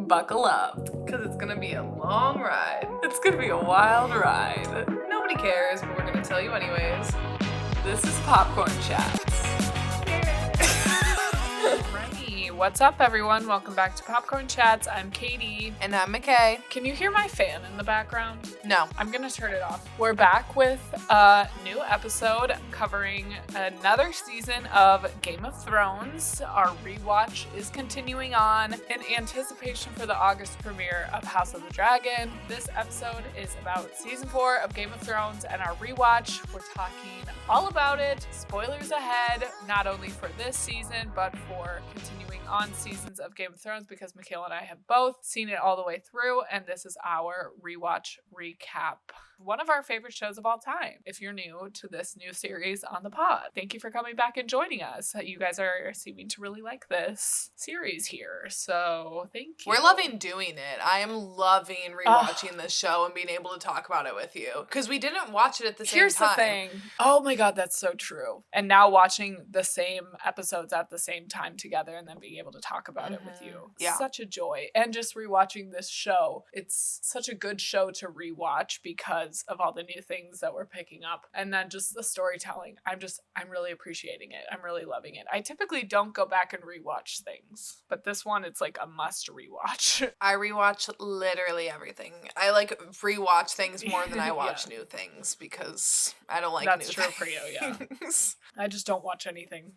buckle up, because it's going to be a long ride. It's going to be a wild ride. Nobody cares, but we're going to tell you anyways. This is Popcorn Chats. Righty, what's up everyone? Welcome back to Popcorn Chats. I'm Katie. And I'm MICHAE. Can you hear my fan in the background? No. I'm gonna turn it off. We're back with a new episode covering another season of Game of Thrones. Our rewatch is continuing on in anticipation for the August premiere of House of the Dragon. This episode is about season 4 of Game of Thrones and our rewatch. We're talking all about it. Spoilers ahead, not only for this season, but for continuing on seasons of Game of Thrones, because Michaela and I have both seen it all the way through, and this is our rewatch recap. One of our favorite shows of all time, if you're new to this new series on the pod. Thank you for coming back and joining us. You guys are seeming to really like this series here, so thank you. We're loving doing it. I am loving rewatching this show and being able to talk about it with you, because we didn't watch it at the same time. Here's the thing. Oh my god, that's so true. And now watching the same episodes at the same time together and then being able to talk about it with you. Yeah. Such a joy. And just rewatching this show. It's such a good show to rewatch because of all the new things that we're picking up. And then just the storytelling. I'm really appreciating it. I'm really loving it. I typically don't go back and rewatch things, but this one, it's like a must rewatch. I rewatch literally everything. I like rewatch things more than I watch new things, because I don't like That's new true things. for you, yeah. I just don't watch anything.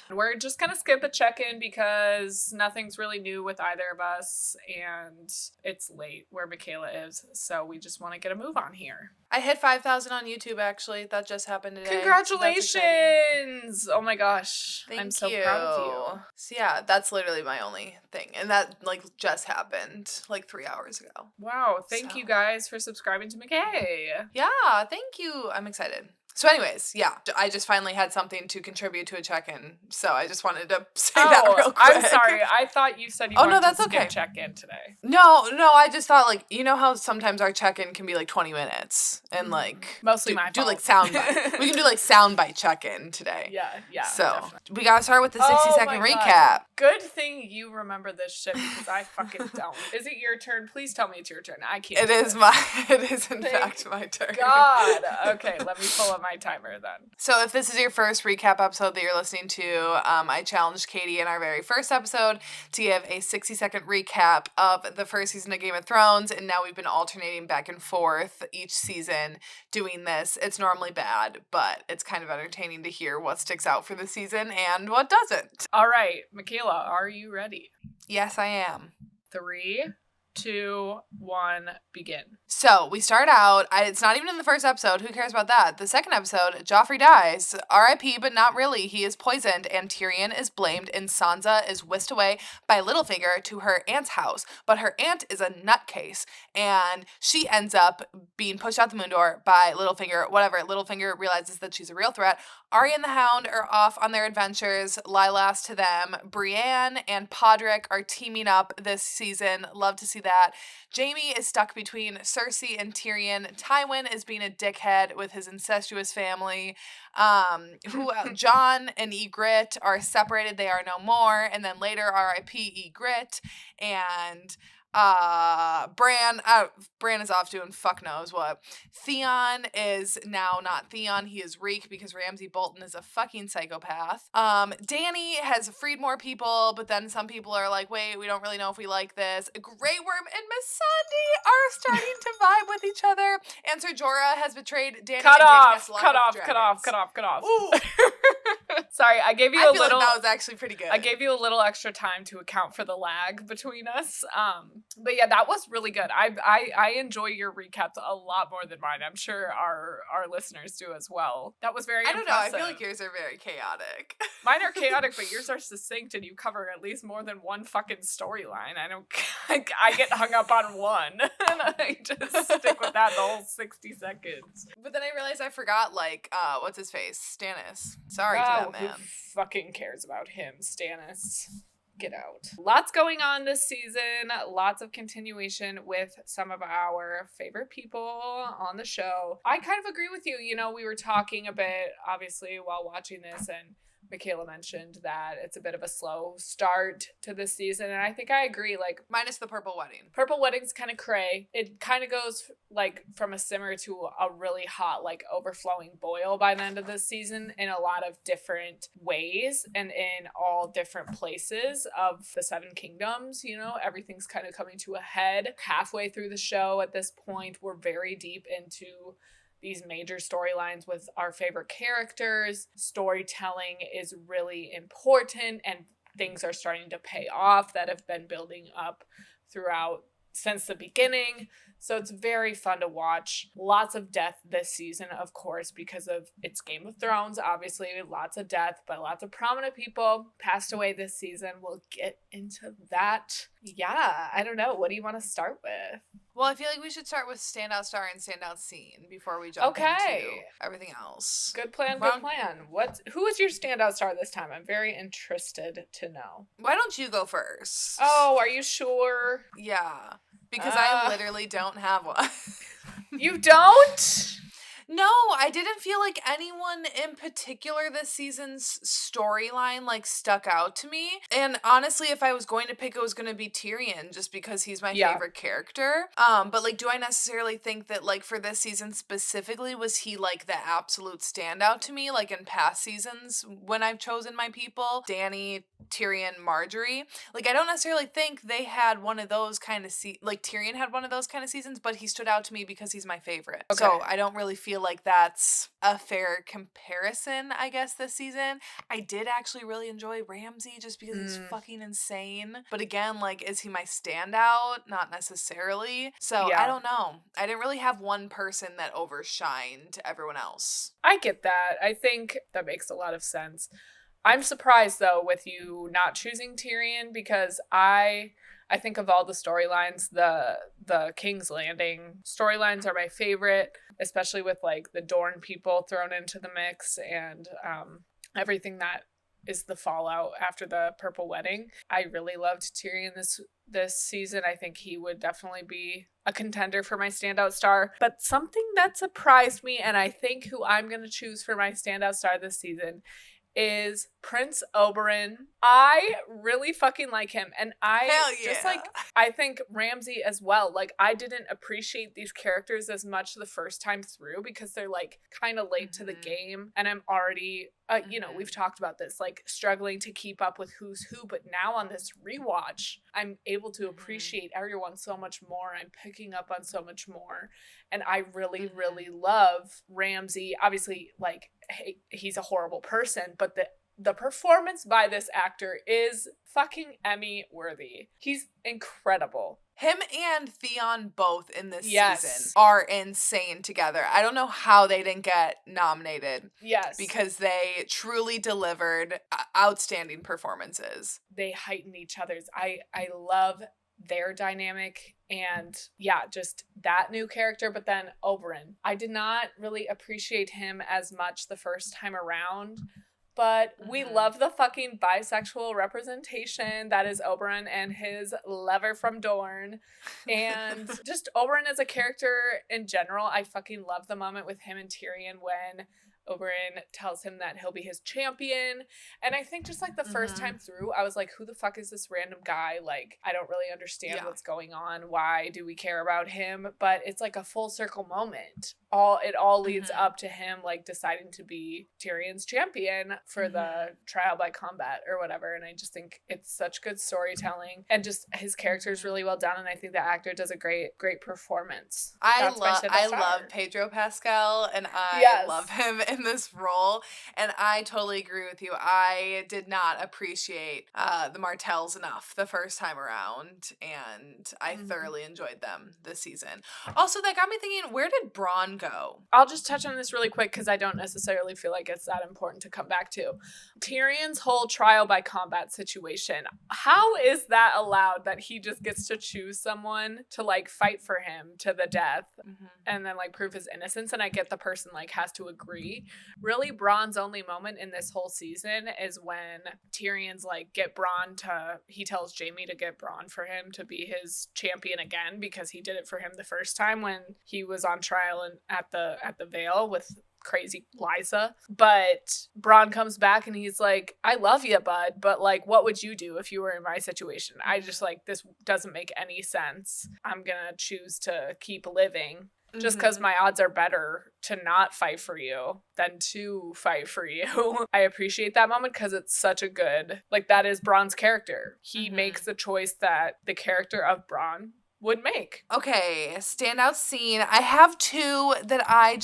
We're just going to skip a check-in because nothing's really new with either of us, and it's late where Michaela is, so we just want to get a move on here. I hit 5,000 on YouTube, actually. That just happened today. Congratulations! Oh my gosh. Thank I'm so you. proud of you. So yeah, that's literally my only thing. And that just happened 3 hours ago. Wow, thank you guys for subscribing to MICHAE. Yeah, thank you. I'm excited. So anyways, yeah, I just finally had something to contribute to a check-in, so I just wanted to say that real quick. I'm sorry. I thought you said you wanted that's to skip okay. check-in today. No, I just thought, you know how sometimes our check-in can be 20 minutes, and mostly my do fault. soundbite. We can do soundbite check-in today. Yeah. So definitely. we gotta start with the 60-second recap. Good thing you remember this shit, because I fucking don't. Is it your turn? Please tell me it's your turn. I can't. It is in fact my turn. God. Okay, let me pull up my timer then. So if this is your first recap episode that you're listening to, I challenged Katie in our very first episode to give a 60-second recap of the first season of Game of Thrones, and now we've been alternating back and forth each season doing this. It's normally bad, but it's kind of entertaining to hear what sticks out for the season and what doesn't. All right, Michaela, are you ready? Yes, I am. 3, 2, 1, begin. So we start out, it's not even in the first episode, who cares about that? The second episode, Joffrey dies, R.I.P., but not really, he is poisoned, and Tyrion is blamed, and Sansa is whisked away by Littlefinger to her aunt's house, but her aunt is a nutcase, and she ends up being pushed out the moon door by Littlefinger, whatever. Littlefinger realizes that she's a real threat. Arya and the Hound are off on their adventures, Lilas to them, Brienne and Podrick are teaming up this season, love to see that. Jaime is stuck between Cersei and Tyrion. Tywin is being a dickhead with his incestuous family. Jon and Ygritte are separated. They are no more. And then later, R.I.P. Ygritte. And Bran is off doing fuck knows what. Theon is now not Theon, he is Reek, because Ramsay Bolton is a fucking psychopath. Dany has freed more people, but then some people are like, wait, we don't really know if we like this. Grey Worm and Missandei are starting to vibe with each other, and Ser Jorah has betrayed Dany. Cut off. Ooh. Sorry, I gave you I a feel little. that was actually pretty good. I gave you a little extra time to account for the lag between us. But yeah, that was really good. I enjoy your recaps a lot more than mine. I'm sure our listeners do as well. That was very impressive. I feel like yours are very chaotic. Mine are chaotic, but yours are succinct, and you cover at least more than one fucking storyline. I get hung up on one, and I just stick with that the whole 60 seconds. But then I realized I forgot, what's his face? Stannis. Sorry to that man. Who fucking cares about him, Stannis? Get out. Lots going on this season. Lots of continuation with some of our favorite people on the show. I kind of agree with you. You know, we were talking a bit, obviously, while watching this, and Michaela mentioned that it's a bit of a slow start to this season, and I think I agree. Like, minus the Purple Wedding. Purple Wedding's kind of cray. It kind of goes like from a simmer to a really hot, like overflowing boil by the end of this season in a lot of different ways and in all different places of the Seven Kingdoms. You know, everything's kind of coming to a head. Halfway through the show at this point, we're very deep into these major storylines with our favorite characters. Storytelling is really important, and things are starting to pay off that have been building up throughout since the beginning. So it's very fun to watch. Lots of death this season, of course, because of it's Game of Thrones. Obviously, lots of death, but lots of prominent people passed away this season. We'll get into that. Yeah, I don't know. What do you want to start with? Well, I feel like we should start with standout star and standout scene before we jump into everything else. Good plan, good plan. Who is your standout star this time? I'm very interested to know. Why don't you go first? Oh, are you sure? Yeah, because I literally don't have one. You don't? No, I didn't feel like anyone in particular this season's storyline like stuck out to me. And honestly, if I was going to pick, it was going to be Tyrion just because he's my favorite character. But like, do I necessarily think that like for this season specifically, was he like the absolute standout to me? Like in past seasons when I've chosen my people, Dany, Tyrion, Marjorie. Like, I don't necessarily think they had one of those kind of like Tyrion had one of those kind of seasons, but he stood out to me because he's my favorite. Okay. So I don't really feel like that's a fair comparison, I guess, this season. I did actually really enjoy Ramsay just because he's fucking insane. But again, like, is he my standout? Not necessarily. So I don't know. I didn't really have one person that overshined everyone else. I get that. I think that makes a lot of sense. I'm surprised, though, with you not choosing Tyrion because I think of all the storylines, the King's Landing storylines are my favorite, especially with like the Dorne people thrown into the mix and everything that is the fallout after the Purple Wedding. I really loved Tyrion this season. I think he would definitely be a contender for my standout star. But something that surprised me, and I think who I'm going to choose for my standout star this season, is Prince Oberyn. I really fucking like him. And I think Ramsay as well. Like, I didn't appreciate these characters as much the first time through because they're like kind of late to the game. And I'm already, you know, we've talked about this, like struggling to keep up with who's who. But now on this rewatch, I'm able to appreciate everyone so much more. I'm picking up on so much more. And I really, really love Ramsay. Obviously, like, he's a horrible person, but the performance by this actor is fucking Emmy worthy. He's incredible. Him and Theon both in this season are insane together. I don't know how they didn't get nominated. Yes. Because they truly delivered outstanding performances. They heighten each other's. I love their dynamic and just that new character. But then Oberyn, I did not really appreciate him as much the first time around, but we love the fucking bisexual representation that is Oberyn and his lover from Dorne. And just Oberyn as a character in general, I fucking love the moment with him and Tyrion when Oberyn tells him that he'll be his champion. And I think just like the first time through, I was like, who the fuck is this random guy? Like, I don't really understand what's going on. Why do we care about him? But it's like a full circle moment. It all leads up to him like deciding to be Tyrion's champion for the trial by combat or whatever. And I just think it's such good storytelling and just his character is really well done. And I think the actor does a great performance. I love Pedro Pascal and I love him in this role. And I totally agree with you. I did not appreciate the Martells enough the first time around. And I thoroughly enjoyed them this season. Also, that got me thinking, where did Bronn go? I'll just touch on this really quick because I don't necessarily feel like it's that important to come back to. Tyrion's whole trial by combat situation. How is that allowed that he just gets to choose someone to like fight for him to the death and then like prove his innocence? And I get the person like has to agree. Really, Bronn's only moment in this whole season is when Tyrion's like he tells Jaime to get Bronn for him to be his champion again because he did it for him the first time when he was on trial and at the Vale with crazy Liza. But Bronn comes back and he's like, I love you, bud, but like, what would you do if you were in my situation? I just like, this doesn't make any sense. I'm gonna choose to keep living. Just because my odds are better to not fight for you than to fight for you. I appreciate that moment because it's such a good, like, that is Bronn's character. He makes the choice that the character of Bronn would make. Okay, standout scene. I have two that I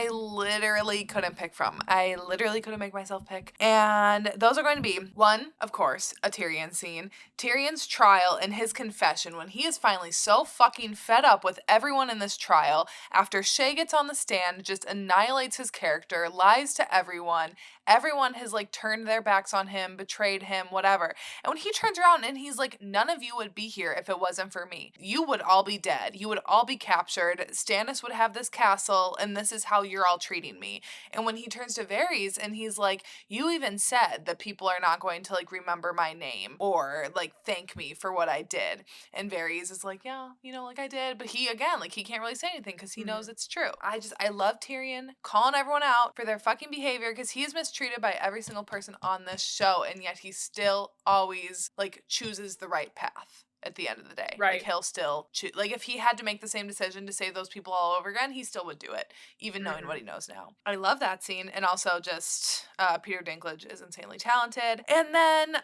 literally couldn't pick from. I literally couldn't make myself pick. And those are going to be, one, of course, a Tyrion scene. Tyrion's trial and his confession when he is finally so fucking fed up with everyone in this trial after Shay gets on the stand, just annihilates his character, lies to everyone. Everyone has like turned their backs on him, betrayed him, whatever. And when he turns around and he's like, none of you would be here if it wasn't for me. You would all be dead. You would all be captured. Stannis would have this castle, and this is how you're all treating me. And when he turns to Varys and he's like, you even said that people are not going to like remember my name or like thank me for what I did. And Varys is like, yeah, you know, like I did. But he, again, like he can't really say anything because he knows it's true. I love Tyrion calling everyone out for their fucking behavior because he is mistreated by every single person on this show. And yet he still always like chooses the right path. At the end of the day. Right. Like, he'll still choose. Like, if he had to make the same decision to save those people all over again, he still would do it, even knowing what he knows now. I love that scene. And also just Peter Dinklage is insanely talented. And then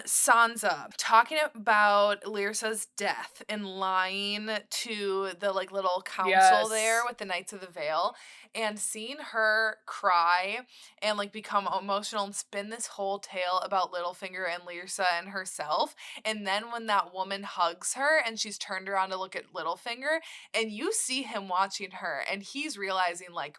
Sansa talking about Lyrsa's death and lying to the, like, little council there with the Knights of the Vale. And seeing her cry and, like, become emotional and spin this whole tale about Littlefinger and Lyrsa and herself. And then when that woman hugs her and she's turned around to look at Littlefinger and you see him watching her and he's realizing, like,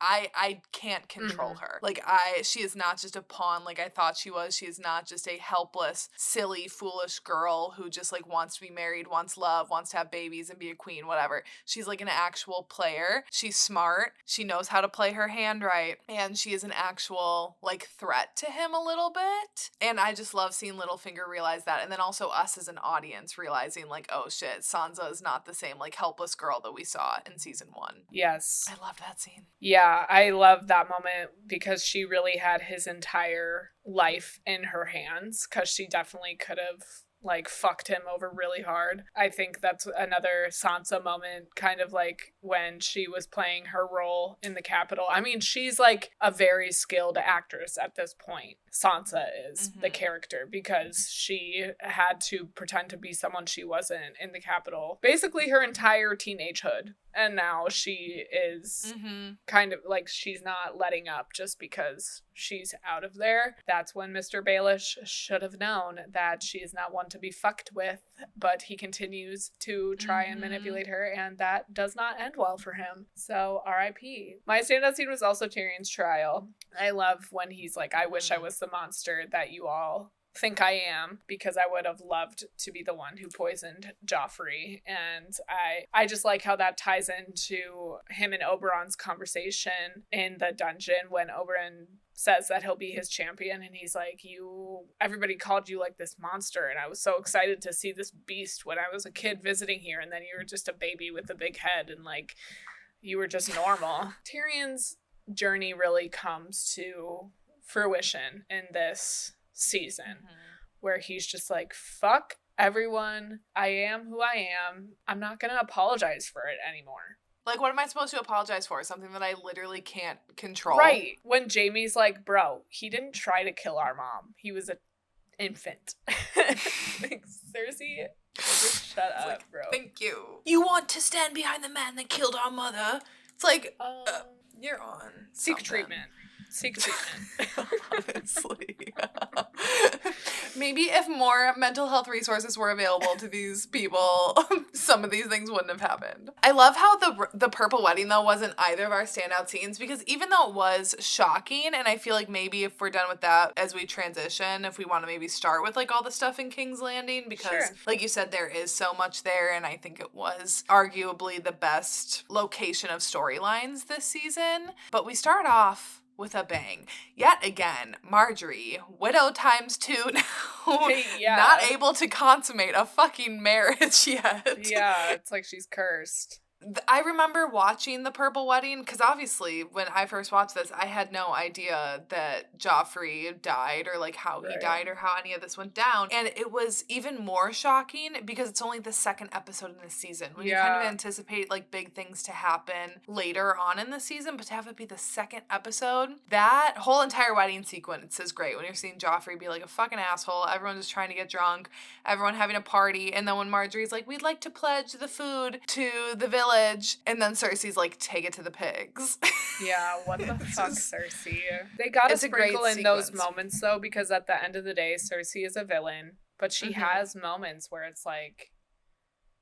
I can't control her. Like, she is not just a pawn like I thought she was. She is not just a helpless, silly, foolish girl who just, like, wants to be married, wants love, wants to have babies and be a queen, whatever. She's, like, an actual player. She's smart. She knows how to play her hand right. And she is an actual, like, threat to him a little bit. And I just love seeing Littlefinger realize that. And then also us as an audience realizing, like, oh shit, Sansa is not the same, like, helpless girl that we saw in season 1. Yes. I love that scene. Yeah, I love that moment because she really had his entire life in her hands because she definitely could have like fucked him over really hard. I think that's another Sansa moment, kind of like when she was playing her role in the Capitol. I mean, she's like a very skilled actress at this point. Sansa is the character because she had to pretend to be someone she wasn't in the Capitol basically her entire teenagehood. And now she is kind of like, she's not letting up just because she's out of there. That's when Mr. Baelish should have known that she is not one to be fucked with, but he continues to try and manipulate her, and that does not end well for him. So R.I.P. My standout scene was also Tyrion's trial. I love when he's like, I wish I was the monster that you all think I am, because I would have loved to be the one who poisoned Joffrey. And I just like how that ties into him and Oberyn's conversation in the dungeon when Oberyn says that he'll be his champion, and he's like, everybody called you like this monster, and I was so excited to see this beast when I was a kid visiting here, and then you were just a baby with a big head, and like you were just normal. Tyrion's journey really comes to fruition in this season where he's just like, fuck everyone, I am who I am, I'm not gonna apologize for it anymore. Like, what am I supposed to apologize for? Something that I literally can't control. Right. When Jaime's like, bro, he didn't try to kill our mom. He was an infant. Like, Cersei, just shut up, like, bro. Thank you. You want to stand behind the man that killed our mother? It's like, you're on Seek treatment. Honestly. Maybe if more mental health resources were available to these people, some of these things wouldn't have happened. I love how the purple wedding, though, wasn't either of our standout scenes, because even though it was shocking, and I feel like maybe if we're done with that as we transition, if we want to maybe start with like all the stuff in King's Landing, because like you said, there is so much there, and I think it was arguably the best location of storylines this season. But we start off with a bang. Yet again, Marjorie, widow times 2 now, not able to consummate a fucking marriage yet. Yeah, it's like she's cursed. I remember watching The Purple Wedding, because obviously when I first watched this, I had no idea that Joffrey died or like how he died or how any of this went down. And it was even more shocking because it's only the second episode in the season. When you kind of anticipate like big things to happen later on in the season, but to have it be the second episode, that whole entire wedding sequence is great. When you're seeing Joffrey be like a fucking asshole, everyone just trying to get drunk, everyone having a party, and then when Marjorie's like, we'd like to pledge the food to the village, and then Cersei's like, take it to the pigs. Yeah, what the fuck, Cersei? They gotta sprinkle in those moments though, because at the end of the day, Cersei is a villain, but she has moments where it's like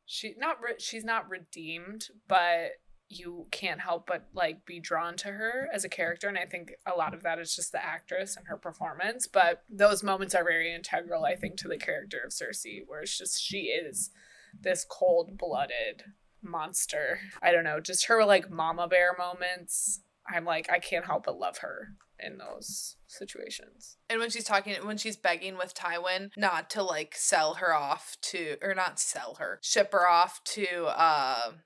she's not redeemed, but you can't help but like be drawn to her as a character, and I think a lot of that is just the actress and her performance, but those moments are very integral, I think, to the character of Cersei, where it's just she is this cold-blooded monster. I don't know, just her like mama bear moments. I'm like, I can't help but love her in those situations. And when she's begging with Tywin not to like ship her off to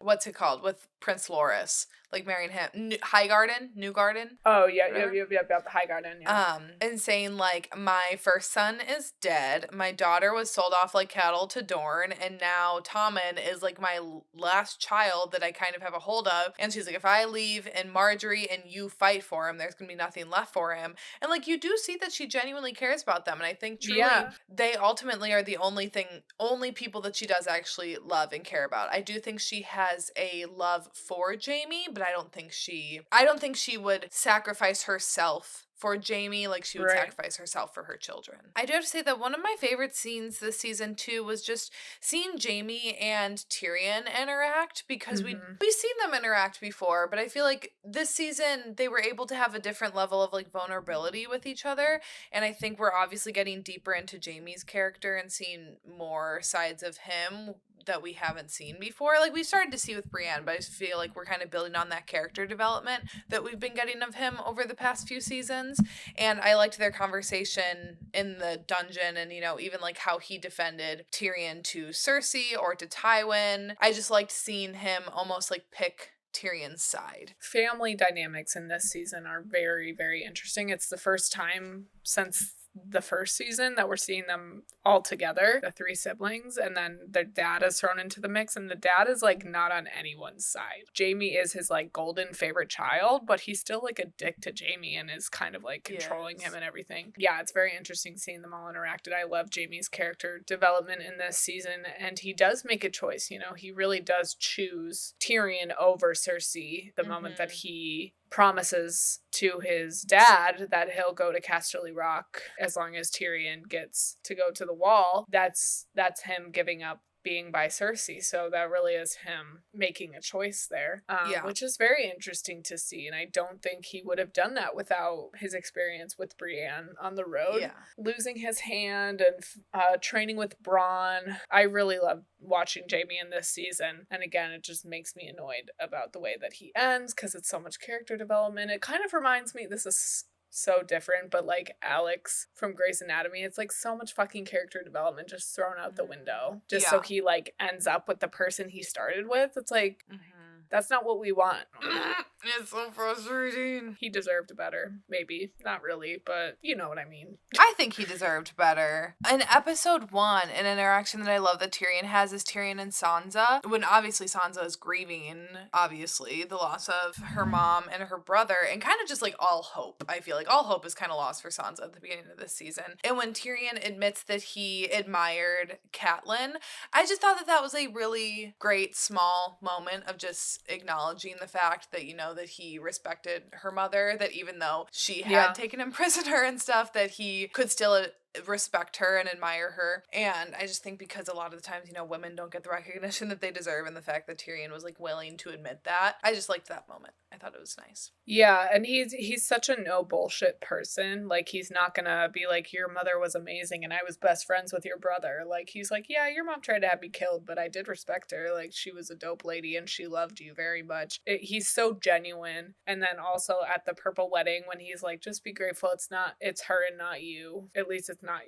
what's it called, with Prince Loras, like marrying him, Newgarden. Oh yeah, yep, Highgarden. Yeah. And saying like, my first son is dead, my daughter was sold off like cattle to Dorne, and now Tommen is like my last child that I kind of have a hold of. And she's like, if I leave and Marjorie and you fight for him, there's gonna be nothing left for him. And like, you do see that she genuinely cares about them, and I think truly they ultimately are the only people that she does actually love and care about. I do think she has a love for Jaime, but I don't think she would sacrifice herself for Jaime like she would sacrifice herself for her children. I do have to say that one of my favorite scenes this season too was just seeing Jaime and Tyrion interact, because we've seen them interact before, but I feel like this season they were able to have a different level of like vulnerability with each other, and I think we're obviously getting deeper into Jaime's character and seeing more sides of him that we haven't seen before. Like, we started to see with Brienne, but I just feel like we're kind of building on that character development that we've been getting of him over the past few seasons. And I liked their conversation in the dungeon, and, you know, even like how he defended Tyrion to Cersei or to Tywin. I just liked seeing him almost like pick Tyrion's side. Family dynamics in this season are very, very interesting. It's the first time since the first season that we're seeing them all together, the three siblings, and then their dad is thrown into the mix, and the dad is like not on anyone's side. Jaime is his like golden favorite child, but he's still like a dick to Jaime and is kind of like controlling him and everything. Yeah, it's very interesting seeing them all interacted. I love Jaime's character development in this season, and he does make a choice, you know, he really does choose Tyrion over Cersei the moment that he promises to his dad that he'll go to Casterly Rock as long as Tyrion gets to go to the Wall. That's him giving up being by Cersei. So that really is him making a choice there, which is very interesting to see. And I don't think he would have done that without his experience with Brienne on the road. Yeah. Losing his hand and training with Bronn. I really love watching Jaime in this season. And again, it just makes me annoyed about the way that he ends because it's so much character development. It kind of reminds me, this is so different, but like Alex from Grey's Anatomy, it's like so much fucking character development just thrown out the window just so he like ends up with the person he started with. It's like that's not what we want. It's so frustrating. He deserved better. Maybe. Not really, but you know what I mean. I think he deserved better. In episode 1, an interaction that I love that Tyrion has is Tyrion and Sansa. When obviously Sansa is grieving, obviously, the loss of her mom and her brother, and kind of just like all hope. I feel like all hope is kind of lost for Sansa at the beginning of this season. And when Tyrion admits that he admired Catelyn, I just thought that was a really great small moment of just acknowledging the fact that, you know, that he respected her mother, that even though she had taken him prisoner and stuff, that he could still respect her and admire her. And I just think because a lot of the times, you know, women don't get the recognition that they deserve, and the fact that Tyrion was like willing to admit that, I just liked that moment. I thought it was nice. Yeah, and he's such a no bullshit person. Like, he's not gonna be like, your mother was amazing and I was best friends with your brother. Like, he's like, yeah, your mom tried to have me killed, but I did respect her. Like, she was a dope lady and she loved you very much. He's so genuine. And then also at the Purple Wedding, when he's like, just be grateful it's her and not you. At least it's not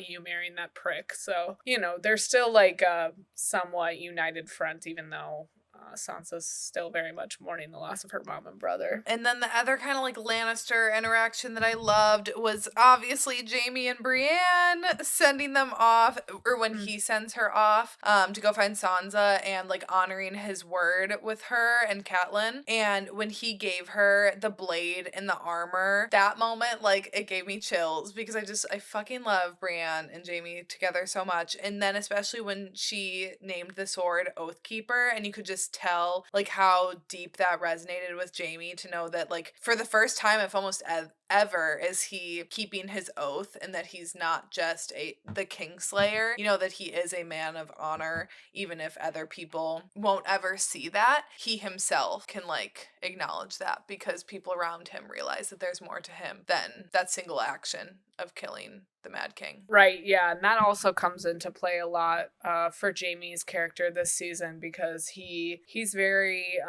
you marrying that prick. So, you know, they're still like a somewhat united front, even though Sansa's still very much mourning the loss of her mom and brother. And then the other kind of like Lannister interaction that I loved was obviously Jaime and Brienne sending them off, or when he sends her off to go find Sansa, and like honoring his word with her and Catelyn. And when he gave her the blade and the armor, that moment, like, it gave me chills because I fucking love Brienne and Jaime together so much. And then especially when she named the sword Oathkeeper, and you could just tell like how deep that resonated with Jaime to know that like for the first time, if almost ever, is he keeping his oath, and that he's not just the Kingslayer, you know, that he is a man of honor, even if other people won't ever see that. He himself can like acknowledge that because people around him realize that there's more to him than that single action of killing the Mad King. Right, yeah, and that also comes into play a lot for Jaime's character this season, because he's very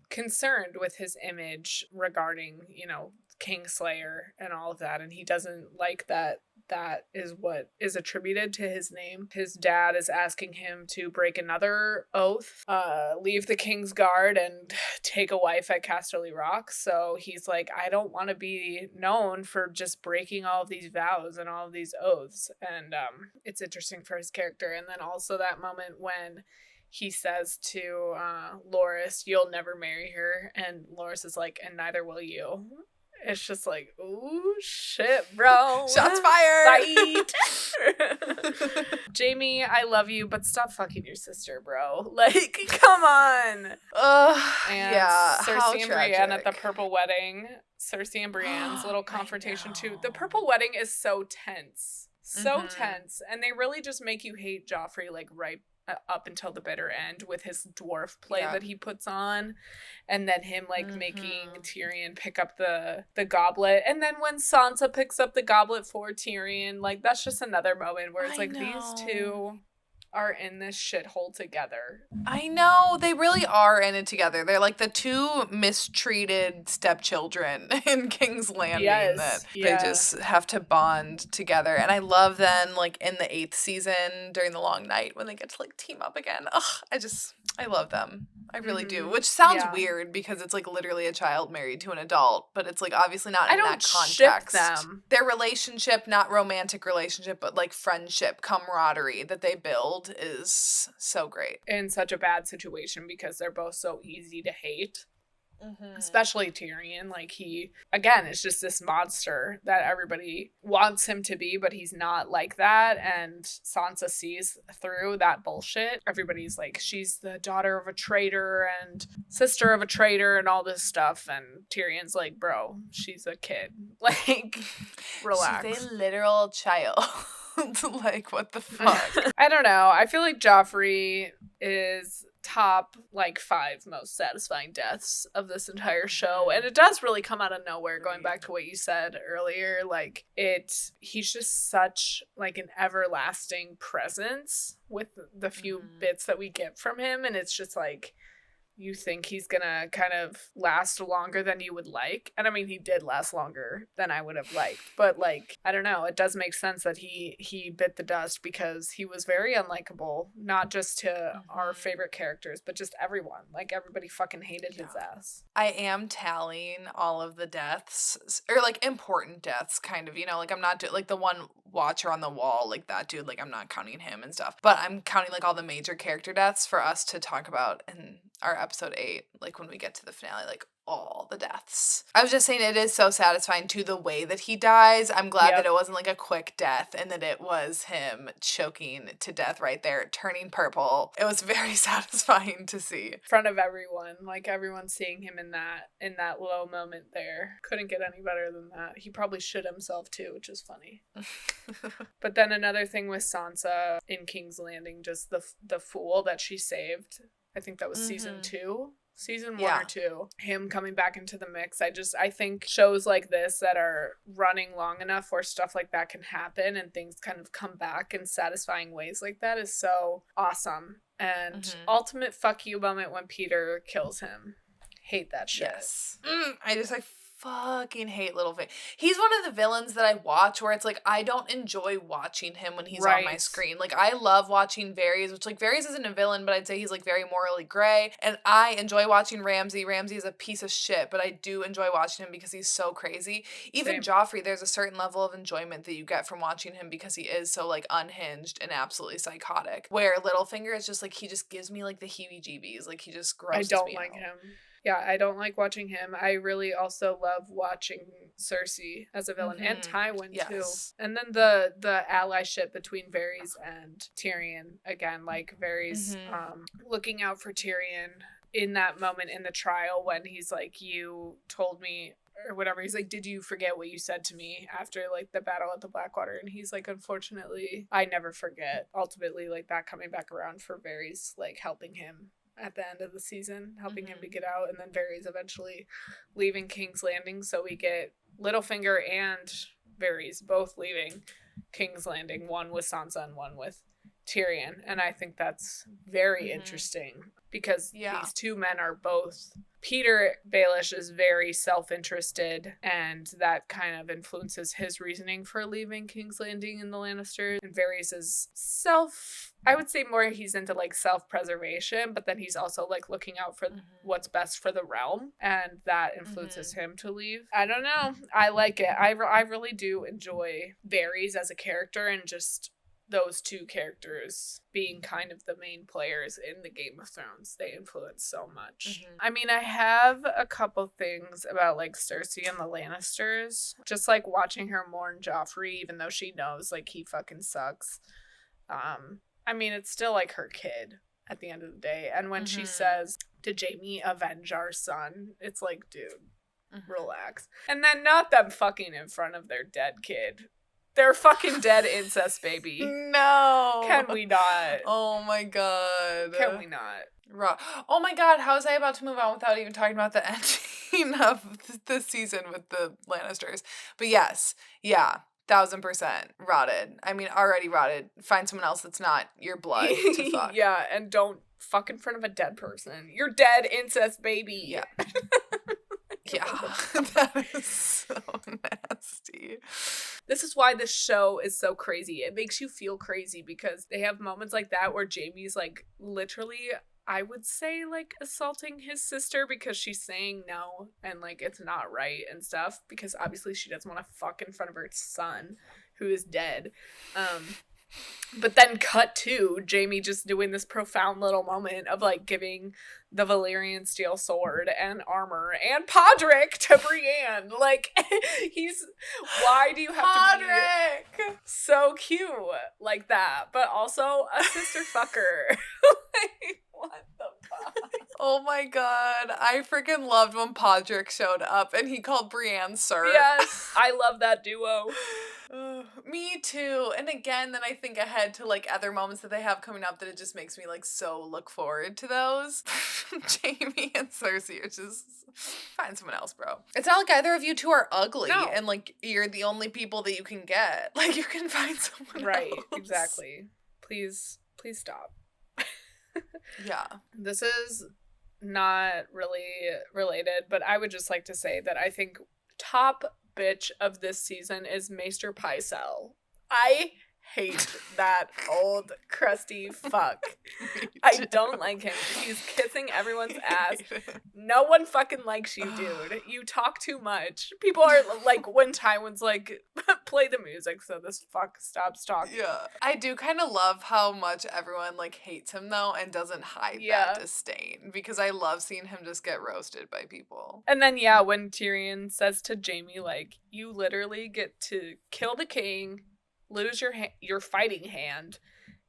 concerned with his image regarding, you know, Kingslayer and all of that, and he doesn't like that is what is attributed to his name. His dad is asking him to break another oath, leave the King's Guard and take a wife at Casterly Rock. So he's like, I don't want to be known for just breaking all of these vows and all of these oaths. And it's interesting for his character. And then also that moment when he says to Loras, you'll never marry her, and Loras is like, and neither will you. It's just like, ooh, shit, bro. Shots fired. Jaime, I love you, but stop fucking your sister, bro. Like, come on. And yeah. Cersei and Brienne at the Purple Wedding. Cersei and Brienne's little confrontation too. The Purple Wedding is so tense. So tense. And they really just make you hate Joffrey, like, right up until the bitter end with his dwarf play that he puts on, and then him like making Tyrion pick up the goblet, and then when Sansa picks up the goblet for Tyrion, like that's just another moment where it's these two are in this shithole together. I know, they really are in it together. They're like the two mistreated stepchildren in King's Landing that they just have to bond together. And I love then like in the 8th season during the long night when they get to like team up again. Ugh, I love them. I really do. Which sounds weird because it's like literally a child married to an adult, but it's like obviously not in that context. Ship them. Their relationship, not romantic relationship, but like friendship, camaraderie that they build is so great. In such a bad situation because they're both so easy to hate. Especially Tyrion, like he again is just this monster that everybody wants him to be, but he's not like that. And Sansa sees through that bullshit. Everybody's like, she's the daughter of a traitor and sister of a traitor and all this stuff, and Tyrion's like, bro, she's a kid, like relax. She's a literal child. Like, what the fuck? I don't know, I feel like Joffrey is top like 5 most satisfying deaths of this entire show, and it does really come out of nowhere, going back to what you said earlier. Like he's just such like an everlasting presence with the few bits that we get from him, and it's just like you think he's gonna kind of last longer than you would like. And I mean, he did last longer than I would have liked. But, like, I don't know. It does make sense that he bit the dust because he was very unlikable, not just to our favorite characters, but just everyone. Like, everybody fucking hated his ass. I am tallying all of the deaths, or, like, important deaths, kind of, you know? Like, I'm not, like, the one watcher on the wall, like, that dude, like, I'm not counting him and stuff. But I'm counting, like, all the major character deaths for us to talk about in our episode 8, like when we get to the finale, like all the deaths. I was just saying it is so satisfying too, the way that he dies. I'm glad that it wasn't like a quick death and that it was him choking to death right there, turning purple. It was very satisfying to see. In front of everyone, like everyone seeing him in that low moment there. Couldn't get any better than that. He probably shit himself too, which is funny. But then another thing with Sansa in King's Landing, just the fool that she saved. I think that was season 2. Season 1 or 2. Him coming back into the mix. I think shows like this that are running long enough where stuff like that can happen and things kind of come back in satisfying ways like that is so awesome. And ultimate fuck you moment when Peter kills him. Hate that shit. Yes. I fucking hate Littlefinger. He's one of the villains that I watch where it's like I don't enjoy watching him when he's on my screen. Like I love watching Varys, which like Varys isn't a villain, but I'd say he's like very morally gray. And I enjoy watching Ramsay. Ramsay is a piece of shit, but I do enjoy watching him because he's so crazy. Even Joffrey, there's a certain level of enjoyment that you get from watching him because he is so like unhinged and absolutely psychotic. Where Littlefinger is just like he just gives me like the heebie-jeebies. Like he just grosses me out. I don't like him. Yeah, I don't like watching him. I really also love watching Cersei as a villain, and Tywin too. And then the allyship between Varys and Tyrion, again, like Varys looking out for Tyrion in that moment in the trial when he's like, you told me, or whatever. He's like, did you forget what you said to me after like the battle at the Blackwater? And he's like, unfortunately, I never forget. Ultimately, like that coming back around for Varys, like helping him at the end of the season, helping him to get out, and then Varys eventually leaving King's Landing. So we get Littlefinger and Varys both leaving King's Landing, one with Sansa and one with Tyrion. And I think that's very interesting because these two men are both... Peter Baelish is very self-interested, and that kind of influences his reasoning for leaving King's Landing in the Lannisters. And Varys is I would say more he's into like self-preservation, but then he's also like looking out for what's best for the realm, and that influences him to leave. I don't know. I like it. I really do enjoy Varys as a character, and just those two characters being kind of the main players in the Game of Thrones. They influence so much. I mean, I have a couple things about like Cersei and the Lannisters. Just like watching her mourn Joffrey, even though she knows like he fucking sucks. I mean, it's still like her kid at the end of the day. And when she says, did Jaime avenge our son? It's like, dude, relax. And then not them fucking in front of their dead kid. They're fucking dead incest, baby. No. Can we not? Oh my god. Can we not? Oh my god, how was I about to move on without even talking about the ending of the season with the Lannisters? But yes, yeah, 1000% rotted. I mean, already rotted. Find someone else that's not your blood to fuck. Yeah, and don't fuck in front of a dead person. You're dead incest, baby. Yeah. Yeah, that is so nasty. This is why this show is so crazy. It makes you feel crazy because they have moments like that where Jaime's like literally, I would say like assaulting his sister because she's saying no and like it's not right and stuff, because obviously she doesn't want to fuck in front of her son who is dead. But then cut to Jaime just doing this profound little moment of like giving the Valyrian steel sword and armor and Podrick to Brienne. Like, why do you have to be so cute like that? But also a sister fucker. Like, what the fuck? Oh my god, I freaking loved when Podrick showed up and he called Brienne sir. Yes, I love that duo. Me too. And again, then I think ahead to like other moments that they have coming up that it just makes me like so look forward to those. Jaime and Cersei are just, find someone else, bro. It's not like either of you two are ugly and like you're the only people that you can get. Like you can find someone else. Right, exactly. Please stop. Yeah. This is not really related, but I would just like to say that I think top bitch of this season is Maester Pycelle. I hate that old crusty fuck. I don't like him. He's kissing everyone's ass. No one fucking likes you, dude. You talk too much. People are like, when Tywin's like, play the music so this fuck stops talking. Yeah. I do kind of love how much everyone like hates him though and doesn't hide that disdain, because I love seeing him just get roasted by people. And then when Tyrion says to Jaime like, you literally get to kill the king, lose your fighting hand,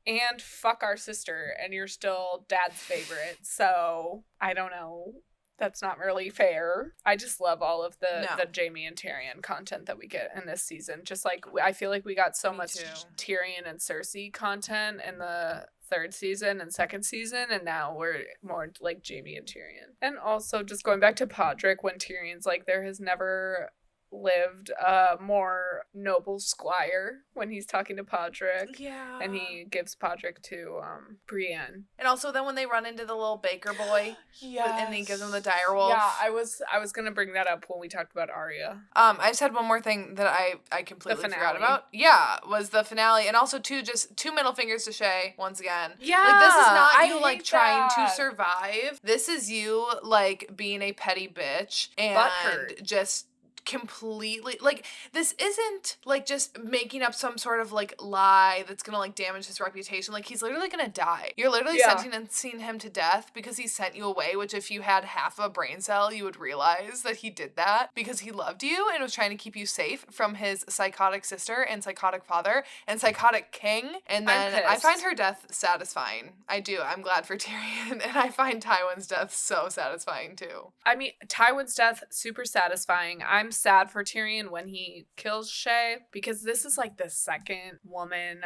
and fuck our sister, and you're still dad's favorite. So I don't know. That's not really fair. I just love all of the Jaime and Tyrion content that we get in this season. Just like I feel like we got so much Tyrion and Cersei content in the third season and second season, and now we're more like Jaime and Tyrion. And also just going back to Podrick when Tyrion's like, there has never lived a more noble squire when he's talking to Podrick. Yeah. And he gives Podrick to Brienne. And also then when they run into the little baker boy. Yeah. And he gives him the direwolf. Yeah, I was gonna bring that up when we talked about Arya. I just had one more thing that I completely forgot about. Yeah, was the finale. And also just two middle fingers to Shay once again. Yeah. Like, this is not you, I like, hate trying that. to survive. This is you, like, being a petty bitch and Butthurt. just completely, like, this isn't, like, just making up some sort of, like, lie that's gonna, like, damage his reputation. Like, he's literally gonna die. You're literally sentencing him to death because he sent you away, which if you had half a brain cell, you would realize that he did that because he loved you and was trying to keep you safe from his psychotic sister and psychotic father and psychotic king. And then I find her death satisfying. I do. I'm glad for Tyrion. And I find Tywin's death so satisfying, too. I mean, Tywin's death, super satisfying. I'm sad for Tyrion when he kills Shay because this is like the second woman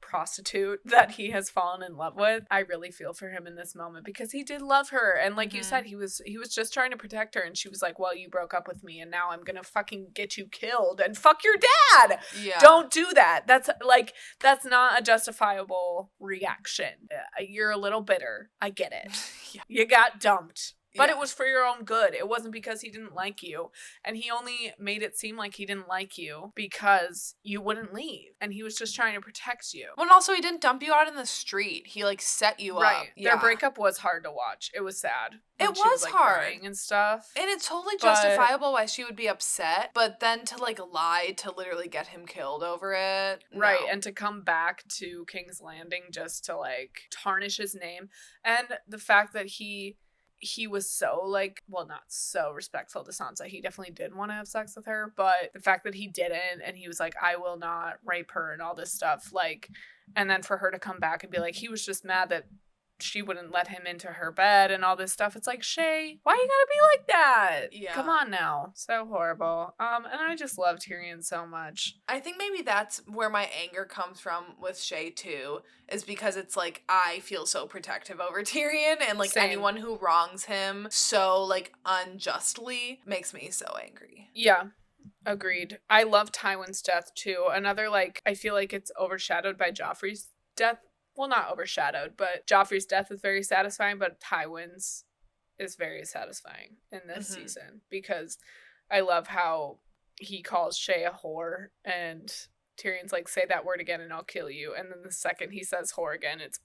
prostitute that he has fallen in love with. I really feel for him in this moment because he did love her, and like you said, he was just trying to protect her, and she was like, well, you broke up with me and now I'm gonna fucking get you killed and fuck your dad. Yeah, don't do that. That's not a justifiable reaction. You're a little bitter. I get it. Yeah. You got dumped. But it was for your own good. It wasn't because he didn't like you. And he only made it seem like he didn't like you because you wouldn't leave. And he was just trying to protect you. Well, and also he didn't dump you out in the street. He, like, set you up. Right. Their breakup was hard to watch. It was sad. It was hard. Crying and stuff. And it's totally justifiable why she would be upset. But then to, like, lie to literally get him killed over it. Right. No. And to come back to King's Landing just to, like, tarnish his name. And the fact that he was so, like, well, not so respectful to Sansa. He definitely did want to have sex with her, but the fact that he didn't, and he was like, I will not rape her and all this stuff, like, and then for her to come back and be like, he was just mad that she wouldn't let him into her bed and all this stuff. It's like, Shay, why you gotta be like that? Yeah. Come on now. So horrible. And I just love Tyrion so much. I think maybe that's where my anger comes from with Shay too, is because it's like, I feel so protective over Tyrion, and like Same. anyone who wrongs him so like unjustly makes me so angry. Yeah. Agreed. I love Tywin's death too. Another, like, I feel like it's overshadowed by Joffrey's death. Well, not overshadowed, but Joffrey's death is very satisfying, but Tywin's is very satisfying in this season because I love how he calls Shay a whore and Tyrion's like, say that word again and I'll kill you. And then the second he says whore again, it's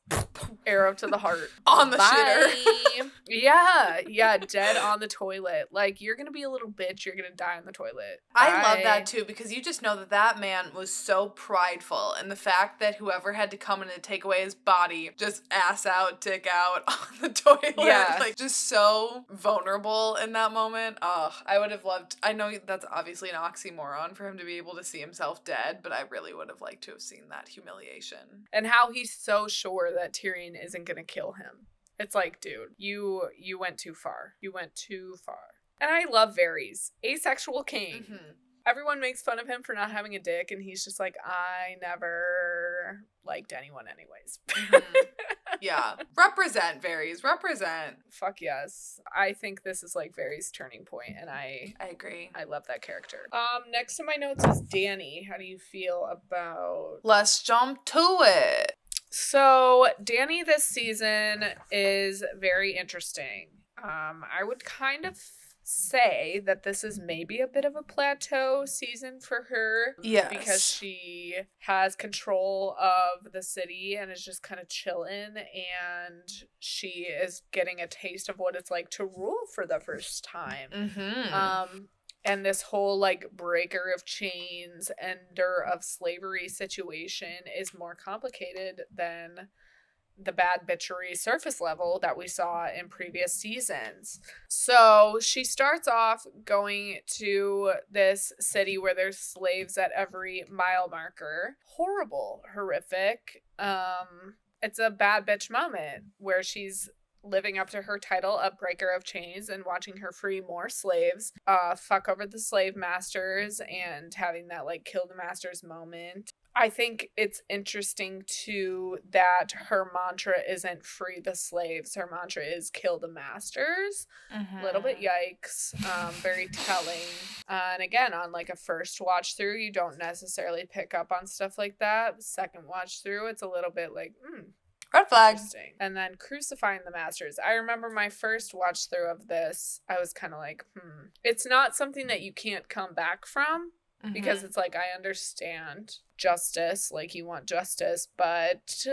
arrow to the heart. On the shitter. Yeah, dead on the toilet. Like, you're gonna be a little bitch, you're gonna die on the toilet. I love that too, because you just know that man was so prideful, and the fact that whoever had to come in and take away his body, just ass out, dick out on the toilet, like, just so vulnerable in that moment. Oh, I would have loved, I know that's obviously an oxymoron for him to be able to see himself dead, but I really would have liked to have seen that humiliation. And how he's so sure that Tyrion isn't gonna kill him. It's like, dude, you went too far. You went too far. And I love Varys, asexual king. Everyone makes fun of him for not having a dick, and he's just like, I never liked anyone anyways. Yeah. Represent, Varys. Represent. Fuck yes. I think this is like Varys' turning point, and I agree. I love that character. Next in my notes is Dany. How do you feel about... Let's jump to it. So, Dany this season is very interesting. I would kind of say that this is maybe a bit of a plateau season for her. Yes. Because she has control of the city and is just kind of chilling, and she is getting a taste of what it's like to rule for the first time. And this whole, like, breaker of chains, ender of slavery situation is more complicated than the bad bitchery surface level that we saw in previous seasons. So she starts off going to this city where there's slaves at every mile marker. Horrible, horrific. It's a bad bitch moment where she's living up to her title of breaker of chains and watching her free more slaves, fuck over the slave masters and having that, like, kill the masters moment. I think it's interesting too that her mantra isn't free the slaves. Her mantra is kill the masters. A little bit yikes. Very telling. And again, on like a first watch through, you don't necessarily pick up on stuff like that. Second watch through, it's a little bit like, red flag. Interesting. And then crucifying the masters. I remember my first watch through of this, I was kind of like, It's not something that you can't come back from. Because it's like, I understand justice, like you want justice, but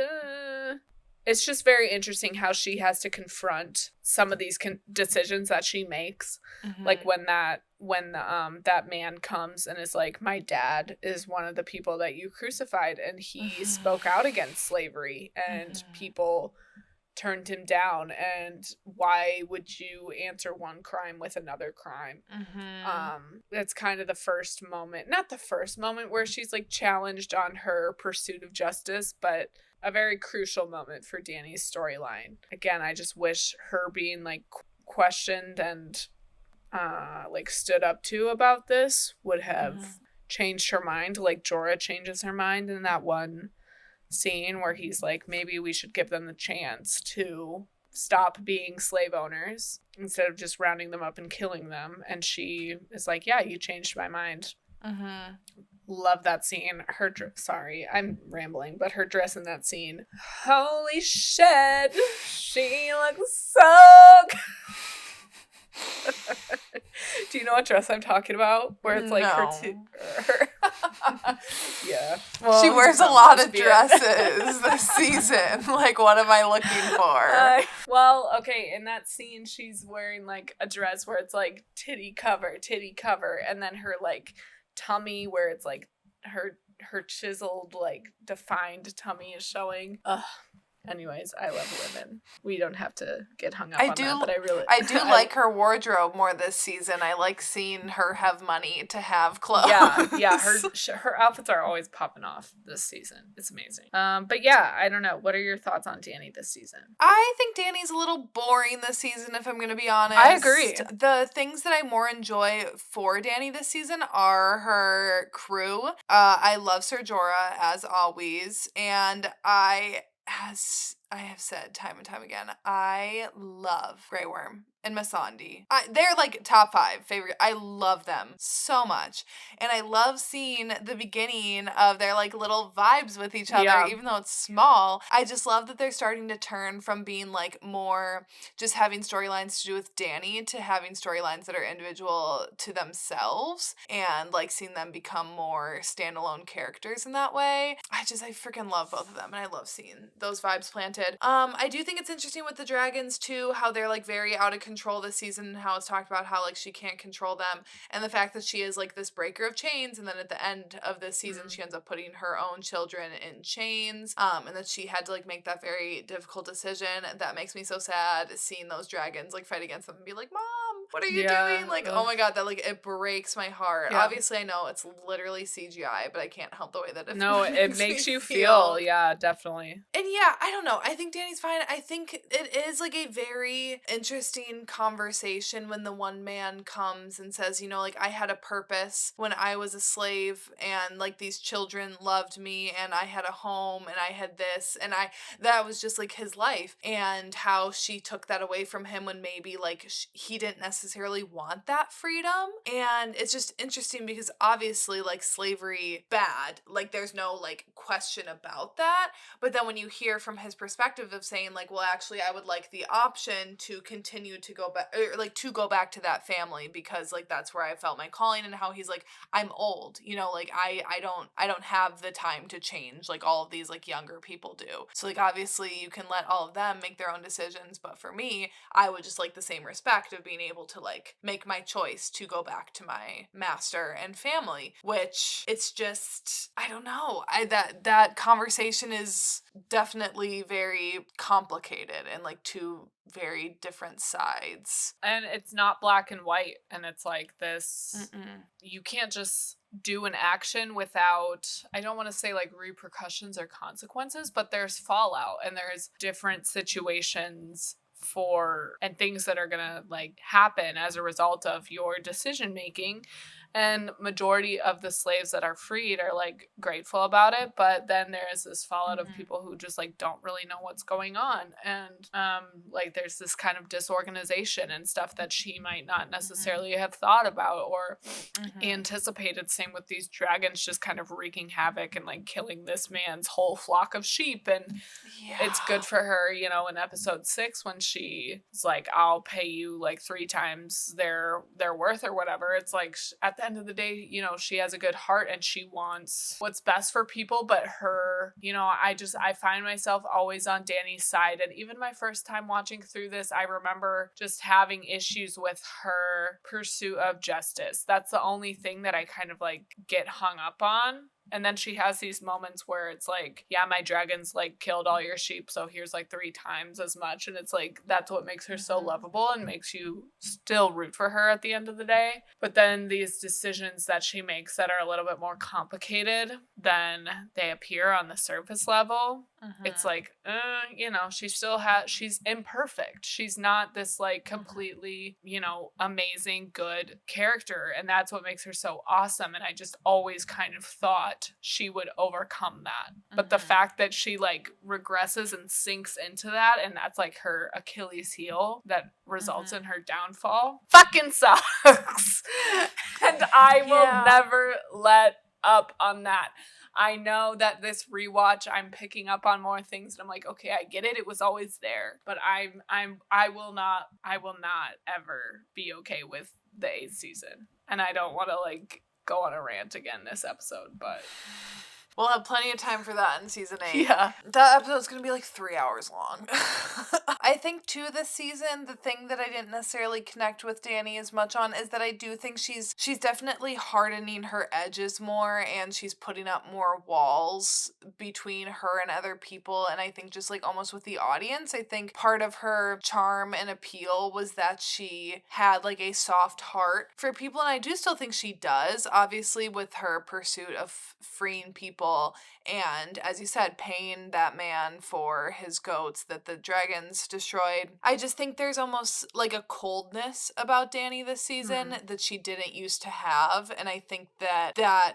it's just very interesting how she has to confront some of these decisions that she makes. Like when that man comes and is like, my dad is one of the people that you crucified, and he spoke out against slavery, and people turned him down, and why would you answer one crime with another crime? That's kind of the first moment, not the first moment where she's like challenged on her pursuit of justice, but a very crucial moment for Dany's storyline. Again, I just wish her being like questioned and like stood up to about this would have changed her mind, like Jorah changes her mind in that one scene where he's like, maybe we should give them the chance to stop being slave owners instead of just rounding them up and killing them. And she is like, yeah, you changed my mind. Love that scene. Sorry, I'm rambling, but her dress in that scene, holy shit, she looks so good. Do you know what dress I'm talking about? Where it's like her yeah. Well, she wears a lot of dresses this season. Like, what am I looking for? Well, okay, in that scene, she's wearing like a dress where it's like titty cover, and then her like tummy where it's like her chiseled, like defined tummy is showing. Ugh. Anyways, I love women. We don't have to get hung up on that, but I do like her wardrobe more this season. I like seeing her have money to have clothes. Yeah. Her outfits are always popping off this season. It's amazing. But yeah, I don't know. What are your thoughts on Dany this season? I think Dany's a little boring this season, if I'm going to be honest. I agree. The things that I more enjoy for Dany this season are her crew. I love Ser Jorah, as always, and as I have said time and time again, I love Grey Worm and Missandei. They're like top 5 favorite. I love them so much. And I love seeing the beginning of their like little vibes with each other, even though it's small. I just love that they're starting to turn from being like more just having storylines to do with Dany to having storylines that are individual to themselves, and like seeing them become more standalone characters in that way. I freaking love both of them, and I love seeing those vibes planted. I do think it's interesting with the dragons too, how they're like very out of control this season, and how it's talked about how like she can't control them, and the fact that she is like this breaker of chains, and then at the end of this season she ends up putting her own children in chains, and that she had to like make that very difficult decision. That makes me so sad, seeing those dragons like fight against them and be like, Mom, what are you doing? Like, oh my god, that like it breaks my heart. Obviously I know it's literally CGI, but I can't help the way that it makes you feel. Yeah, definitely. And yeah, I don't know, I think Dany's fine. I think it is like a very interesting conversation when the one man comes and says, you know, like, I had a purpose when I was a slave, and like these children loved me, and I had a home, and I had this, and that was just like his life, and how she took that away from him when maybe like he didn't necessarily want that freedom. And it's just interesting because obviously like slavery bad, like there's no like question about that, but then when you hear from his perspective of saying like, well, actually I would like the option to continue to go back, or like to go back to that family because like that's where I felt my calling, and how he's like, I'm old, you know, like I don't have the time to change like all of these like younger people do. So like obviously you can let all of them make their own decisions, but for me, I would just like the same respect of being able to like make my choice to go back to my master and family, which it's just, I don't know. That conversation is definitely very complicated and like two very different sides. And it's not black and white, and it's like this, you can't just do an action without, I don't want to say like repercussions or consequences, but there's fallout and there's different situations and things that are gonna like happen as a result of your decision making. And majority of the slaves that are freed are like grateful about it, but then there is this fallout of people who just like don't really know what's going on, and like there's this kind of disorganization and stuff that she might not necessarily have thought about or anticipated. Same with these dragons just kind of wreaking havoc and like killing this man's whole flock of sheep. And it's good for her, you know, in episode 6 when she's like, I'll pay you like 3 times their worth or whatever. It's like at the end of the day, you know, she has a good heart and she wants what's best for people, but her, you know, I find myself always on Dany's side. And even my first time watching through this, I remember just having issues with her pursuit of justice. That's the only thing that I kind of like get hung up on. And then she has these moments where it's like, yeah, my dragons like killed all your sheep, so here's like 3 times as much. And it's like, that's what makes her so lovable and makes you still root for her at the end of the day. But then these decisions that she makes that are a little bit more complicated than they appear on the surface level. It's like, you know, she's imperfect. She's not this like completely, you know, amazing, good character. And that's what makes her so awesome. And I just always kind of thought she would overcome that. But the fact that she like regresses and sinks into that, and that's like her Achilles heel that results in her downfall, fucking sucks. And I will never let up on that. I know that this rewatch, I'm picking up on more things, and I'm like, okay, I get it. It was always there, but I will not ever be okay with the 8th season, and I don't want to like go on a rant again this episode, but we'll have plenty of time for that in season 8. Yeah. That episode's going to be like 3 hours long. I think too this season, the thing that I didn't necessarily connect with Dany as much on is that I do think she's definitely hardening her edges more, and she's putting up more walls between her and other people. And I think just like almost with the audience, I think part of her charm and appeal was that she had like a soft heart for people. And I do still think she does, obviously with her pursuit of freeing people. And as you said, paying that man for his goats that the dragons destroyed. I just think there's almost like a coldness about Dany this season that she didn't used to have. And I think that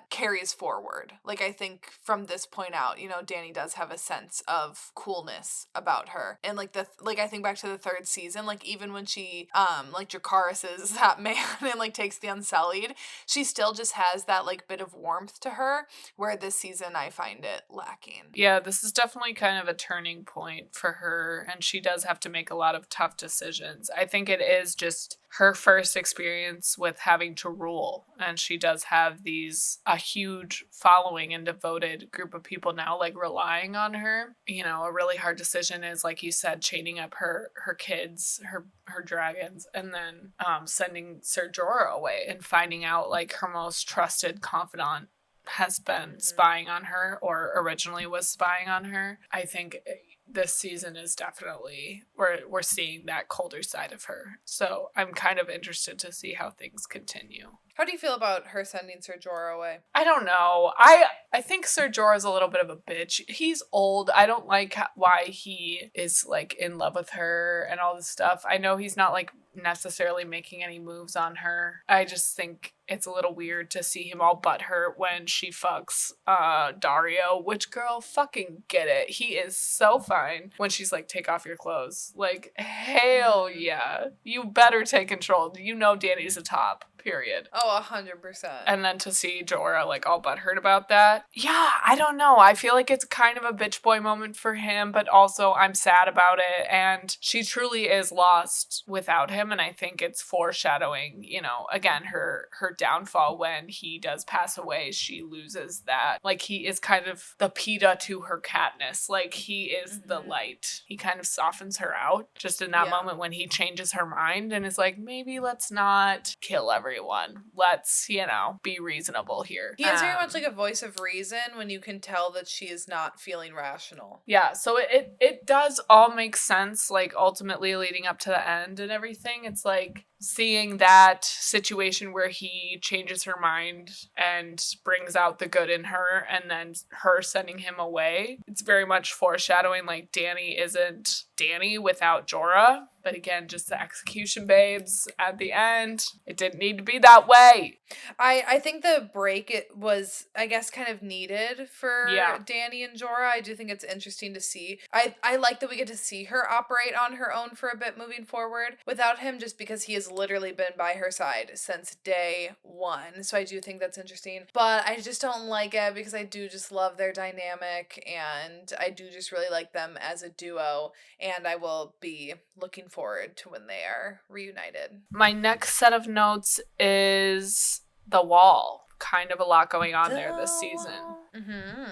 carries forward. Like, I think from this point out, you know, Dany does have a sense of coolness about her. And like I think back to the 3rd season, like even when she like Dracarys is that man and like takes the Unsullied, she still just has that like bit of warmth to her, where this season I find it lacking. Yeah, this is definitely kind of a turning point for her, and she does have to make a lot of tough decisions. I think it is just her first experience with having to rule, and she does have a huge following and devoted group of people now like relying on her. You know, a really hard decision is, like you said, chaining up her kids, her dragons, and then sending Ser Jorah away and finding out like her most trusted confidant has been spying on her, or originally was spying on her. I think this season is definitely, we're seeing that colder side of her. So I'm kind of interested to see how things continue. How do you feel about her sending Ser Jorah away? I don't know. I think Ser Jorah's a little bit of a bitch. He's old. I don't like why he is like in love with her and all this stuff. I know he's not like necessarily making any moves on her. I just think it's a little weird to see him all butthurt when she fucks Dario, which, girl, fucking get it. He is so fine when she's like, take off your clothes. Like, hell yeah. You better take control. You know Dany's a top. Period. Oh, 100%. And then to see Jorah like all butthurt about that. Yeah, I don't know. I feel like it's kind of a bitch boy moment for him, but also I'm sad about it. And she truly is lost without him. And I think it's foreshadowing, you know, again, her downfall when he does pass away. She loses that. Like, he is kind of the Peeta to her Katniss. Like, he is the light. He kind of softens her out just in that moment when he changes her mind and is like, maybe let's not kill everyone. Let's, you know, be reasonable here. He is very much like a voice of reason when you can tell that she is not feeling rational. Yeah, so it does all make sense, like, ultimately leading up to the end and everything. It's like seeing that situation where he changes her mind and brings out the good in her, and then her sending him away. It's very much foreshadowing, like, Dany isn't Dany without Jorah. But again, just the execution babes at the end. It didn't need to be that way. I think the break, it was, I guess, kind of needed for Dany and Jorah. I do think it's interesting to see. I like that we get to see her operate on her own for a bit moving forward without him, just because he has literally been by her side since day one. So I do think that's interesting. But I just don't like it because I do just love their dynamic, and I do just really like them as a duo, and I will be looking forward to when they are reunited. My next set of notes is the Wall. Kind of a lot going on there this season. Mm-hmm.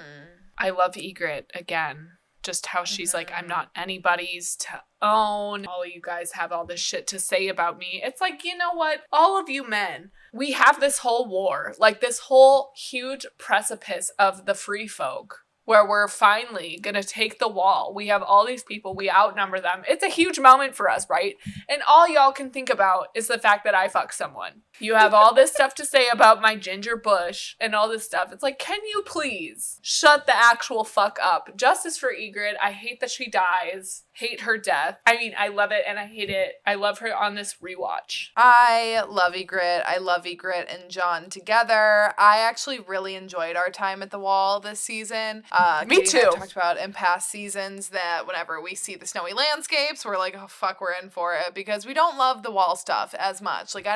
I love Ygritte again. Just how she's like, I'm not anybody's to own. All of you guys have all this shit to say about me. It's like, you know what? All of you men, we have this whole war, like this whole huge precipice of the free folk, where we're finally gonna take the Wall. We have all these people, we outnumber them. It's a huge moment for us, right? And all y'all can think about is the fact that I fucked someone. You have all this stuff to say about my ginger bush and all this stuff. It's like, can you please shut the actual fuck up? Justice for Ygritte. I hate that she dies. Hate her death. I mean, I love it and I hate it. I love her on this rewatch. I love Ygritte. I love Ygritte and Jon together. I actually really enjoyed our time at the Wall this season. Me too. I talked about in past seasons that whenever we see the snowy landscapes, we're like, oh fuck, we're in for it, because we don't love the Wall stuff as much. Like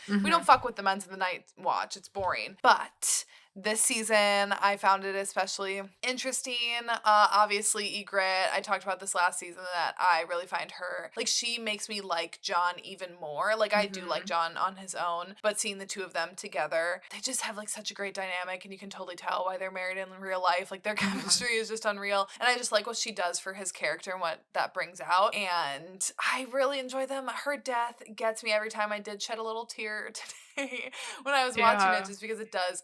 we don't fuck with the Men's of the Night Watch. It's boring. But this season, I found it especially interesting. Obviously, Ygritte, I talked about this last season, that I really find her, like, she makes me like Jon even more. Like, I do like Jon on his own, but seeing the two of them together, they just have, like, such a great dynamic, and you can totally tell why they're married in real life. Like, their chemistry is just unreal, and I just like what she does for his character and what that brings out, and I really enjoy them. Her death gets me every time. I did shed a little tear today when I was watching it, just because it does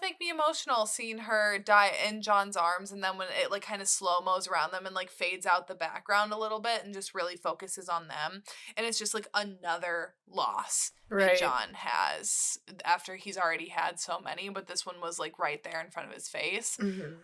make me emotional seeing her die in Jon's arms, and then when it like kind of slow-mos around them and like fades out the background a little bit and just really focuses on them, and it's just like another loss that Jon has after he's already had so many, but this one was like right there in front of his face.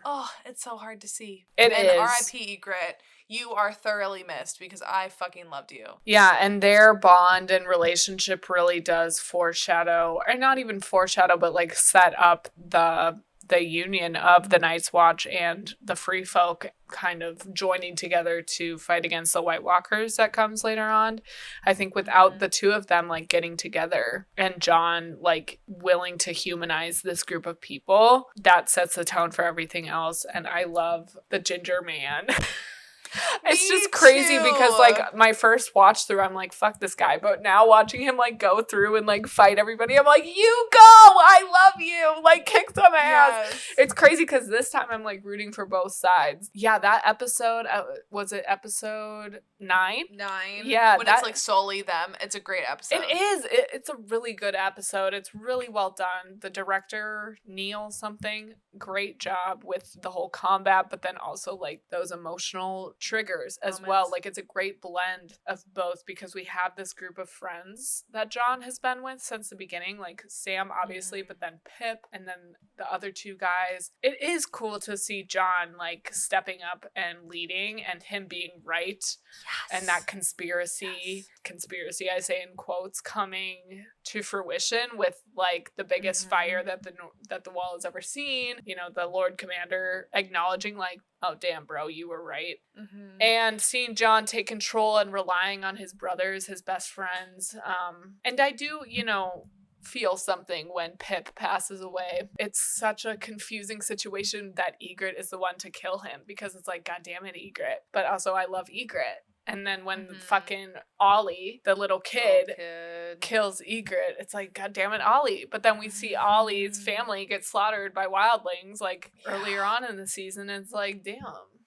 Oh, it's so hard to see. It is. R.I.P. Ygritte. You are thoroughly missed, because I fucking loved you. Yeah, and their bond and relationship really does foreshadow, or not even foreshadow, but like set up the union of the Night's Watch and the Free Folk kind of joining together to fight against the White Walkers that comes later on. I think without the two of them like getting together and Jon like willing to humanize this group of people, that sets the tone for everything else. And I love the ginger man. It's just crazy because like my first watch through, I'm like, fuck this guy. But now watching him like go through and like fight everybody, I'm like, you go! I love you! Like, kick some ass. Yes. It's crazy because this time I'm like rooting for both sides. Yeah, that episode, was it episode 9? 9. Yeah. When it's like solely them. It's a great episode. It is. It's a really good episode. It's really well done. The director, Neil something, great job with the whole combat, but then also like those emotional triggers as well. Like, it's a great blend of both, because we have this group of friends that Jon has been with since the beginning, like Sam obviously, but then Pip, and then the other two guys. It is cool to see Jon like stepping up and leading, and him being right. And that conspiracy I say in quotes, coming to fruition with like the biggest fire that the Wall has ever seen. You know, the Lord Commander acknowledging like, oh damn bro, you were right. And seeing Jon take control and relying on his brothers, his best friends. And I do, you know, feel something when Pip passes away. It's such a confusing situation that Ygritte is the one to kill him, because it's like, god damn it, Ygritte. But also I love Ygritte. And then when fucking Ollie, the little kid, kills Ygritte, it's like, god damn it, Ollie. But then we see Ollie's family get slaughtered by wildlings like earlier on in the season, and it's like, damn.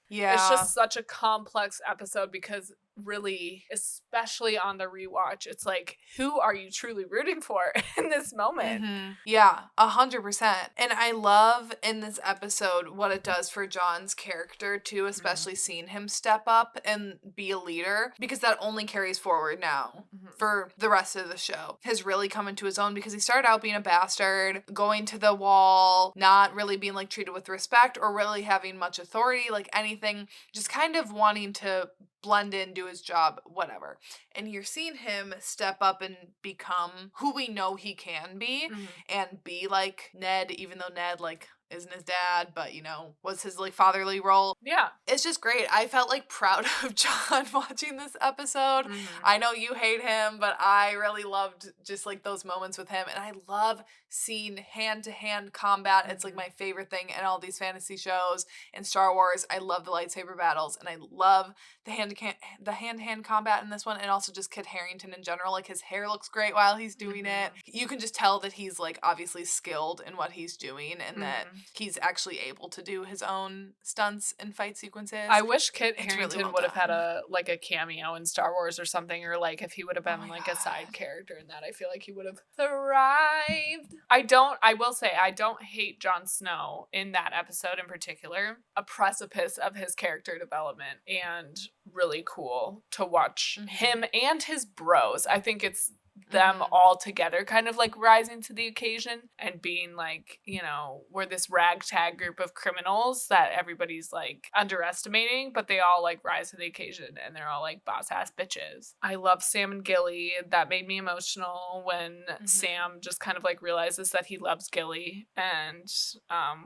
Yeah. It's just such a complex episode, because really, especially on the rewatch, it's like, who are you truly rooting for in this moment? Yeah, 100%. And I love in this episode what it does for Jon's character too, especially seeing him step up and be a leader, because that only carries forward now for the rest of the show. Has really come into his own, because he started out being a bastard, going to the Wall, not really being like treated with respect or really having much authority, like anything, just kind of wanting to blend in, do his job, whatever. And you're seeing him step up and become who we know he can be, and be like Ned, even though Ned, like, isn't his dad, but, you know, was his, like, fatherly role. Yeah. It's just great. I felt, like, proud of John watching this episode. I know you hate him, but I really loved just, like, those moments with him. And I love seeing hand-to-hand combat. It's, like, my favorite thing in all these fantasy shows. In Star Wars, I love the lightsaber battles, and I love the hand-to-hand combat in this one, and also just Kit Harington in general. Like, his hair looks great while he's doing it. You can just tell that he's, like, obviously skilled in what he's doing, and that he's actually able to do his own stunts and fight sequences. I wish Kit Harington really well would have had done. a cameo in Star Wars or something, or like if he would have been like a side character in that, I feel like he would have thrived. I will say I don't hate Jon Snow in that episode in particular. A precipice of his character development, and really cool to watch him and his bros. I think it's them all together kind of like rising to the occasion and being like, you know, we're this ragtag group of criminals that everybody's like underestimating, but they all like rise to the occasion and they're all like boss ass bitches. I love Sam and Gilly. That made me emotional when Sam just kind of like realizes that he loves Gilly, and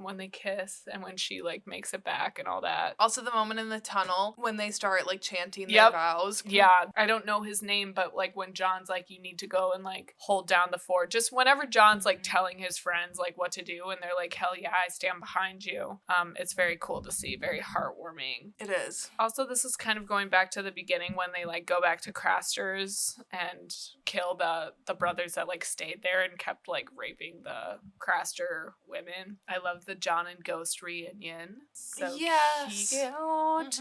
when they kiss and when she like makes it back and all that. Also the moment in the tunnel when they start like chanting their vows. Yeah, I don't know his name, but like when John's like, you need to go and like hold down the fort. Just whenever John's like telling his friends like what to do, and they're like, hell yeah, I stand behind you. It's very cool to see, very heartwarming. It is. Also, this is kind of going back to the beginning when they like go back to Craster's and kill the brothers that like stayed there and kept like raping the Craster women. I love the John and Ghost reunion. So cute.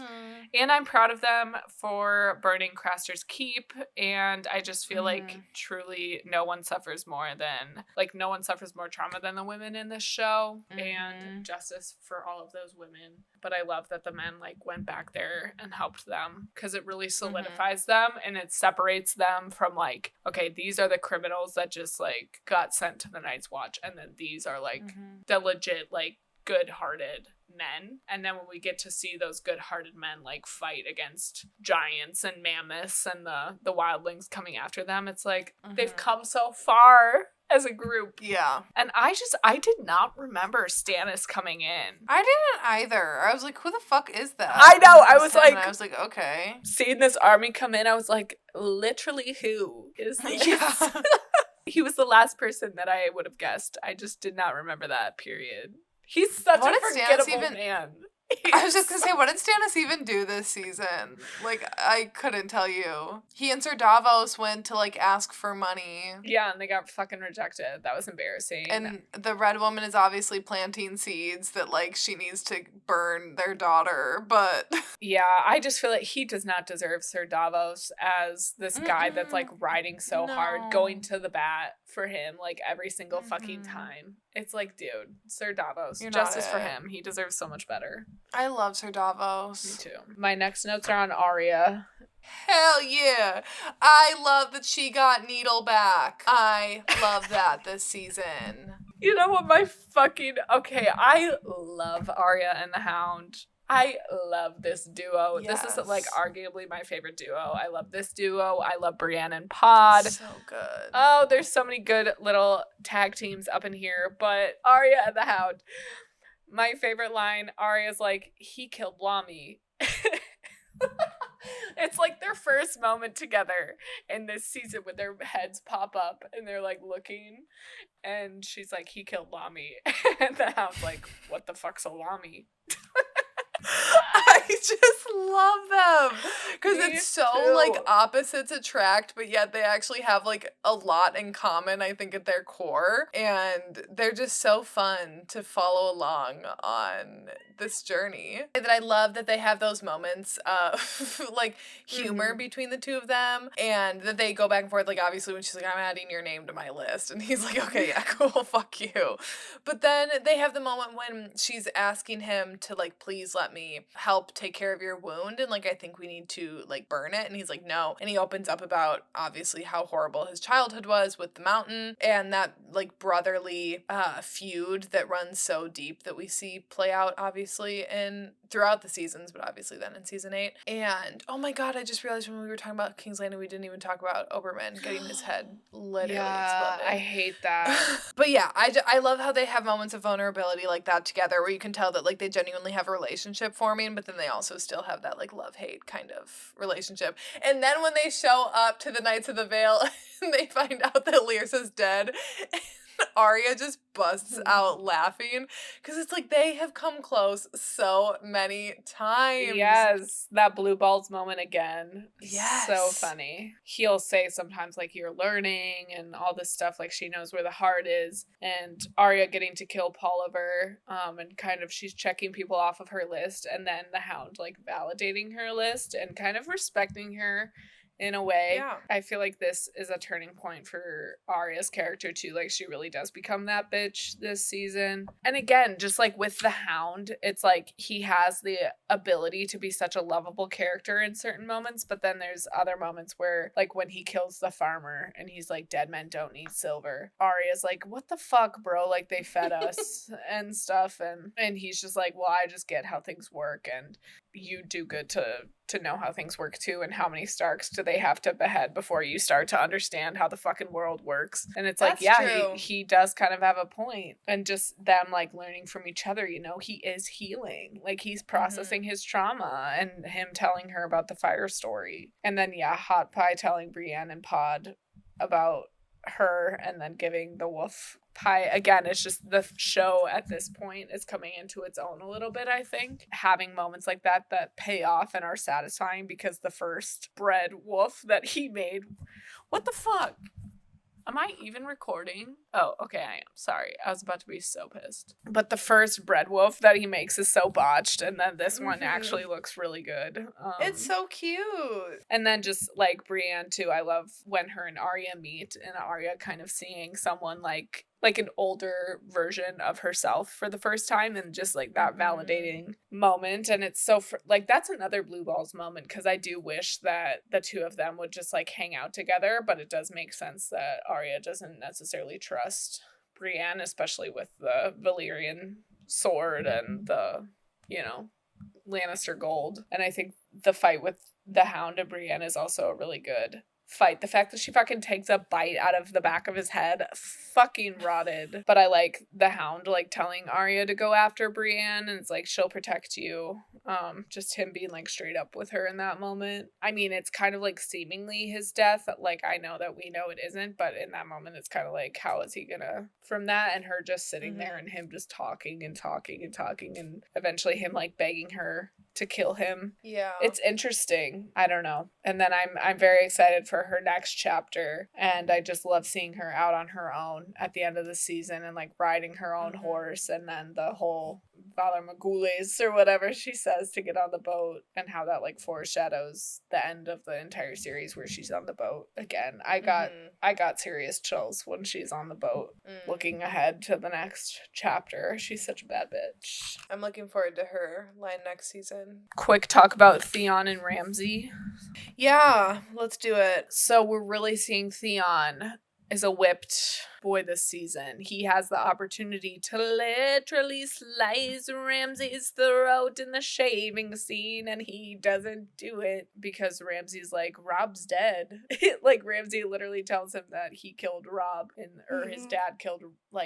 And I'm proud of them for burning Craster's keep, and I just feel like truly no one suffers more trauma than the women in this show, and justice for all of those women. But I love that the men like went back there and helped them, because it really solidifies them, and it separates them from like, okay, these are the criminals that just like got sent to the Night's Watch, and then these are like the legit like good-hearted men. And then when we get to see those good-hearted men like fight against giants and mammoths and the wildlings coming after them, it's like they've come so far as a group. Yeah. And I did not remember Stannis coming in. I didn't either. I was like, who the fuck is that? I know. I was like, okay. Seeing this army come in, I was like, literally who is this? Yeah. He was the last person that I would have guessed. I just did not remember that, period. He's such a forgettable man. I was just gonna say, what did Stannis even do this season? Like, I couldn't tell you. He and Sir Davos went to, like, ask for money. Yeah, and they got fucking rejected. That was embarrassing. And the Red Woman is obviously planting seeds that, like, she needs to burn their daughter, but... Yeah, I just feel like he does not deserve Sir Davos as this guy that's, like, riding so hard, going to the bat for him, like, every single fucking time. It's like, dude, Sir Davos, justice for him. He deserves so much better. I love Sir Davos. Me too. My next notes are on Arya. Hell yeah. I love that she got Needle back. I love that this season. You know what okay, I love Arya and the Hound. I love this duo. Yes. This is like arguably my favorite duo. I love this duo. I love Brienne and Pod. So good. Oh, there's so many good little tag teams up in here, but Arya and the Hound. My favorite line, Arya's like, he killed Blommy. It's like their first moment together in this season when their heads pop up and they're like looking, and she's like, he killed Blommy. And the Hound's like, what the fuck's a Lommy? I just love them because it's so like opposites attract, but yet they actually have like a lot in common, I think, at their core, and they're just so fun to follow along on this journey. That I love that they have those moments of like humor between the two of them, and that they go back and forth. Like, obviously when she's like, I'm adding your name to my list, and he's like, okay, yeah, cool, fuck you. But then they have the moment when she's asking him to like, please let me help take care of your wound, and like, I think we need to like burn it, and he's like, no. And he opens up about obviously how horrible his childhood was with the mountain, and that like brotherly feud that runs so deep that we see play out obviously in throughout the seasons, but obviously then in season 8. And oh my god, I just realized when we were talking about King's Landing, we didn't even talk about Oberyn getting his head literally exploded. I hate that. But yeah, I love how they have moments of vulnerability like that together, where you can tell that like they genuinely have a relationship forming, but then they also still have that like love-hate kind of relationship. And then when they show up to the Knights of the Vale and they find out that Lyrsa's dead, Arya just busts out laughing because it's like they have come close so many times. Yes, that blue balls moment again. Yes. So funny. He'll say sometimes like you're learning and all this stuff, like she knows where the heart is, and Arya getting to kill Polliver, and kind of she's checking people off of her list, and then the Hound like validating her list and kind of respecting her in a way. Yeah. I feel like this is a turning point for Arya's character too. Like she really does become that bitch this season. And again, just like with the Hound, it's like he has the ability to be such a lovable character in certain moments, but then there's other moments where like when he kills the farmer and he's like, dead men don't need silver, Arya's like, what the fuck, bro? Like they fed us and stuff, and he's just like, well, I just get how things work, and you do good to know how things work too, and how many Starks do they have to behead before you start to understand how the fucking world works. And it's like, That's yeah, true. he does kind of have a point. And just them like learning from each other, you know, he is healing. Like he's processing his trauma, and him telling her about the fire story. And then yeah, Hot Pie telling Brienne and Pod about her, and then giving the wolf pie. Again, it's just the show at this point is coming into its own a little bit, I think. Having moments like that pay off and are satisfying, because the first bread wolf that he made, what the fuck? Am I even recording? Oh, okay, I am. Sorry. I was about to be so pissed. But the first bread wolf that he makes is so botched, and then this one actually looks really good. It's so cute. And then just, like, Brienne, too. I love when her and Arya meet, and Arya kind of seeing someone, like an older version of herself for the first time, and just, like, that validating moment. And it's so, like, that's another blue balls moment, because I do wish that the two of them would just, like, hang out together, but it does make sense that Arya doesn't necessarily trust Brienne, especially with the Valyrian sword and the, you know, Lannister gold. And I think the fight with the Hound and Brienne is also a really good fight. The fact that she fucking takes a bite out of the back of his head, fucking rotted. But I like the Hound like telling Arya to go after Brienne, and it's like, she'll protect you. Just him being like straight up with her in that moment. I mean, it's kind of like seemingly his death. Like, I know that we know it isn't, but in that moment it's kind of like, how is he gonna, from that and her just sitting there and him just talking and talking and talking, and eventually him like begging her to kill him. Yeah. It's interesting. I don't know. And then I'm very excited for her next chapter, and I just love seeing her out on her own at the end of the season and like riding her own horse, and then the whole Valar Morghulis or whatever she says to get on the boat, and how that like foreshadows the end of the entire series where she's on the boat again. I got serious chills when she's on the boat looking ahead to the next chapter. She's such a bad bitch. I'm looking forward to her line next season. Quick talk about Theon and Ramsay. Yeah, let's do it. So we're really seeing Theon is a whipped boy this season. He has the opportunity to literally slice Ramsay's throat in the shaving scene, and he doesn't do it because Ramsay's like, Rob's dead. Like, Ramsay literally tells him that he killed Rob, or his dad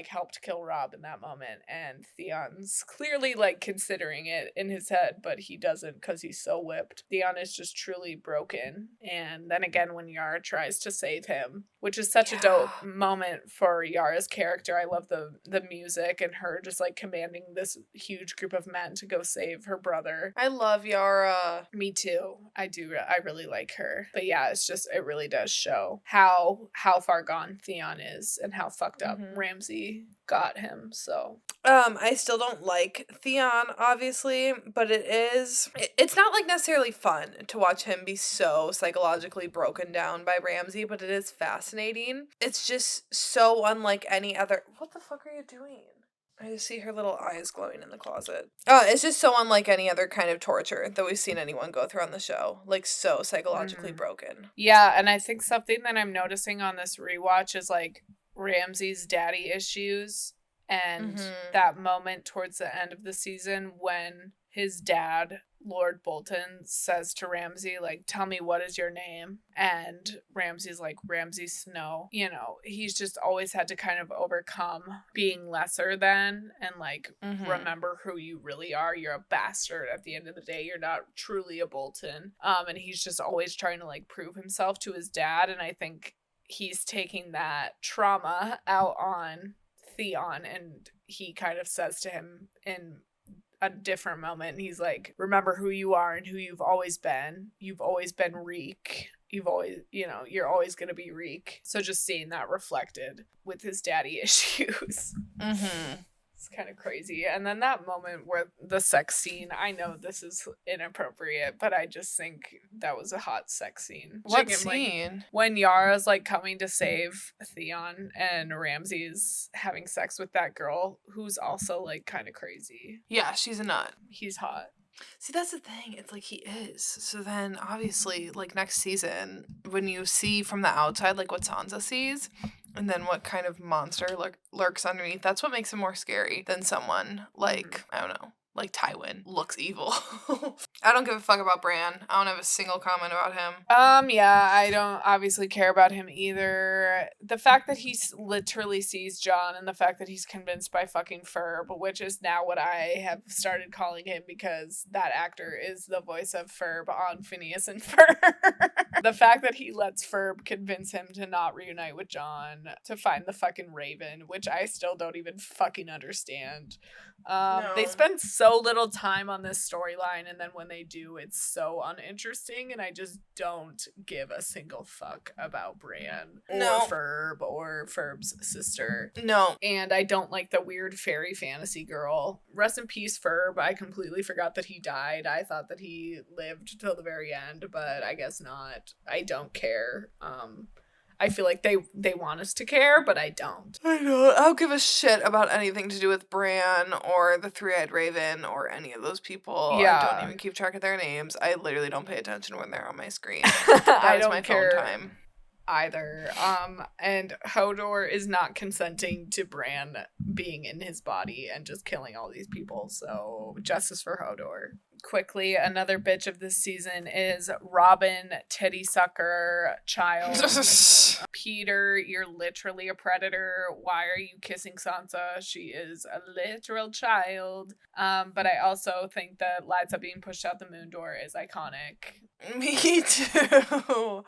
helped kill Rob in that moment, and Theon's clearly like considering it in his head, but he doesn't because he's so whipped. Theon is just truly broken. And then again, when Yara tries to save him, which is such a dope moment for Yara's character. I love the music and her just like commanding this huge group of men to go save her brother. I love Yara. Me too. I do. I really like her. But yeah, it's just, it really does show how far gone Theon is and how fucked up Ramsay got him. So I still don't like Theon, obviously, but it's not like necessarily fun to watch him be so psychologically broken down by Ramsay, but it is fascinating. It's just so unlike any other. What the fuck are you doing? I just see her little eyes glowing in the closet. It's just so unlike any other kind of torture that we've seen anyone go through on the show. Like, so psychologically broken. Yeah, and I think something that I'm noticing on this rewatch is like Ramsay's daddy issues, and that moment towards the end of the season when his dad, Lord Bolton, says to Ramsay, like, tell me, what is your name? And Ramsay's like, Ramsay Snow. You know, he's just always had to kind of overcome being lesser than and, like, remember who you really are. You're a bastard at the end of the day. You're not truly a Bolton. And he's just always trying to, like, prove himself to his dad. And I think he's taking that trauma out on Theon, and he kind of says to him in a different moment, and he's like, remember who you are and who you've always been. You've always been Reek. You've always, you know, you're always going to be Reek. So just seeing that reflected with his daddy issues. It's kind of crazy. And then that moment where the sex scene, I know this is inappropriate, but I just think that was a hot sex scene. What scene? Like, when Yara's like coming to save Theon and Ramsay's having sex with that girl who's also like kind of crazy. Yeah, she's a nut. He's hot. See, that's the thing. It's like he is. So then, obviously, like next season, when you see from the outside, like what Sansa sees, and then what kind of monster lurks underneath, that's what makes him more scary than someone like, I don't know, like Tywin looks evil. I don't give a fuck about Bran. I don't have a single comment about him. Yeah, I don't obviously care about him either. The fact that he literally sees Jon, and the fact that he's convinced by fucking Ferb, which is now what I have started calling him because that actor is the voice of Ferb on Phineas and Ferb. The fact that he lets Ferb convince him to not reunite with Jon, to find the fucking Raven, which I still don't even fucking understand. No. They spend so little time on this storyline, and then when they do, it's so uninteresting, and I just don't give a single fuck about Bran or Ferb or Ferb's sister. No. And I don't like the weird fairy fantasy girl. Rest in peace, Ferb. I completely forgot that he died. I thought that he lived till the very end, but I guess not. I don't care. I feel like they want us to care, but I don't. I know. I don't give a shit about anything to do with Bran or the Three-Eyed Raven or any of those people. Yeah. I don't even keep track of their names. I literally don't pay attention when they're on my screen. That is my phone time. Either. And Hodor is not consenting to Bran being in his body and just killing all these people. So justice for Hodor. Quickly, another bitch of this season is Robin Titty Sucker Child. Peter, you're literally a predator. Why are you kissing Sansa? She is a literal child. But I also think that Liza being pushed out the moon door is iconic. Me too.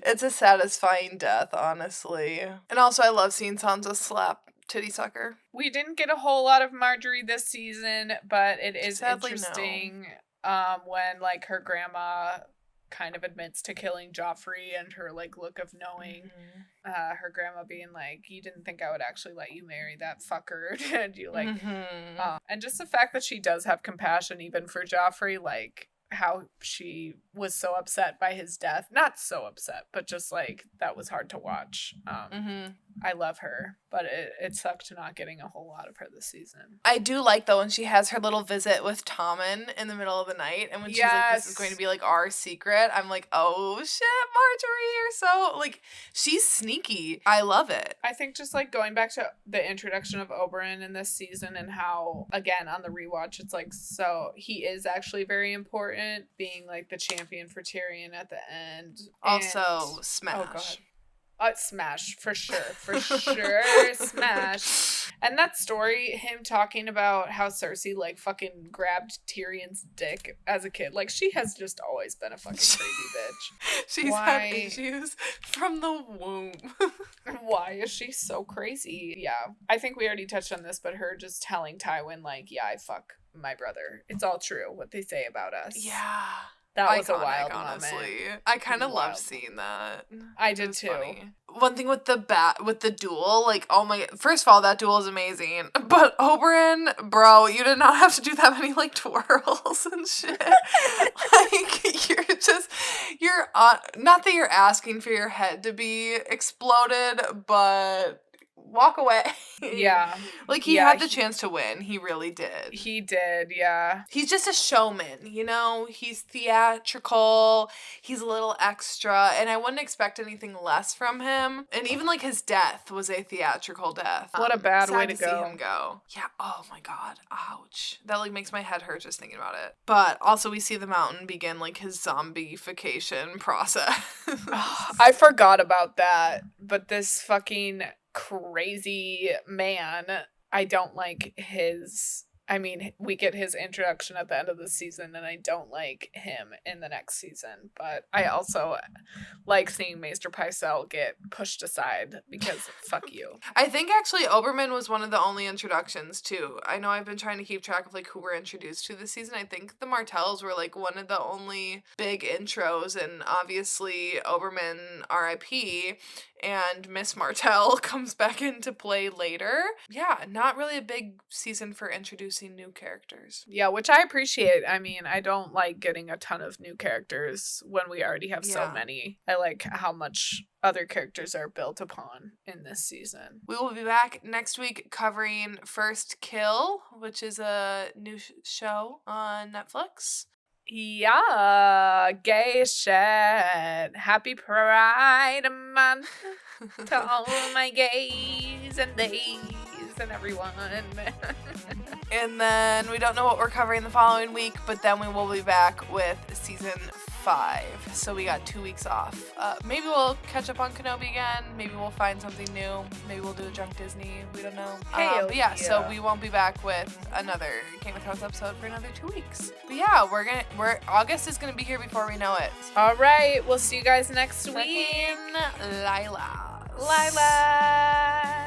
It's a satisfying death, honestly. And also, I love seeing Sansa slap Titty Sucker. We didn't get a whole lot of Marjorie this season, but it is Sadly, interesting when like her grandma kind of admits to killing Joffrey, and her like look of knowing, her grandma being like, you didn't think I would actually let you marry that fucker, did you? Like, and just the fact that she does have compassion even for Joffrey, like how she was so upset by his death. Not so upset, but just like that was hard to watch. I love her, but it sucked not getting a whole lot of her this season. I do like though when she has her little visit with Tommen in the middle of the night, and when she's like, this is going to be like our secret, I'm like, oh shit, Marjorie, you're so like, she's sneaky. I love it. I think just like going back to the introduction of Oberyn in this season, and how again on the rewatch it's like, so he is actually very important, being like the champion for Tyrion at the end. Also, Smash. Oh god. Smash, for sure, Smash. And that story, him talking about how Cersei, like, fucking grabbed Tyrion's dick as a kid. Like, she has just always been a fucking crazy bitch. She's had issues from the womb. Why is she so crazy? Yeah, I think we already touched on this, but her just telling Tywin, like, yeah, I fuck my brother. It's all true, what they say about us. Yeah. That was iconic, a wild honestly. Moment. I kind of loved seeing that. I did too. Funny. One thing with the duel, like, oh my, first of all, that duel is amazing. But Oberyn, bro, you did not have to do that many, like, twirls and shit. Like, you're not that you're asking for your head to be exploded, but walk away. Yeah. Like, he had the chance to win. He really did. He did, yeah. He's just a showman, you know? He's theatrical. He's a little extra. And I wouldn't expect anything less from him. And even, like, his death was a theatrical death. What a bad way sad to go. See him go. Yeah, oh my God. Ouch. That, like, makes my head hurt just thinking about it. But also we see the Mountain begin, like, his zombification process. I forgot about that. But this fucking crazy man, I don't like his... I mean, we get his introduction at the end of the season, and I don't like him in the next season. But I also like seeing Maester Pycelle get pushed aside because fuck you. I think actually Oberyn was one of the only introductions too. I know I've been trying to keep track of like who we're introduced to this season. I think the Martells were like one of the only big intros, and obviously Oberyn R.I.P. and Miss Martell comes back into play later. Yeah, not really a big season for introducing new characters. Yeah, which I appreciate. I mean, I don't like getting a ton of new characters when we already have so many. I like how much other characters are built upon in this season. We will be back next week covering First Kill, which is a new show on Netflix. Yeah, gay shit. Happy Pride Month to all my gays and theys and everyone. And then we don't know what we're covering the following week, but then we will be back with season 5. So we got 2 weeks off. Maybe we'll catch up on Kenobi again. Maybe we'll find something new. Maybe we'll do a Drunk Disney. We don't know. But yeah, so we won't be back with another Game of Thrones episode for another 2 weeks. But yeah, August is gonna be here before we know it. All right, we'll see you guys next week. Lila. Lila.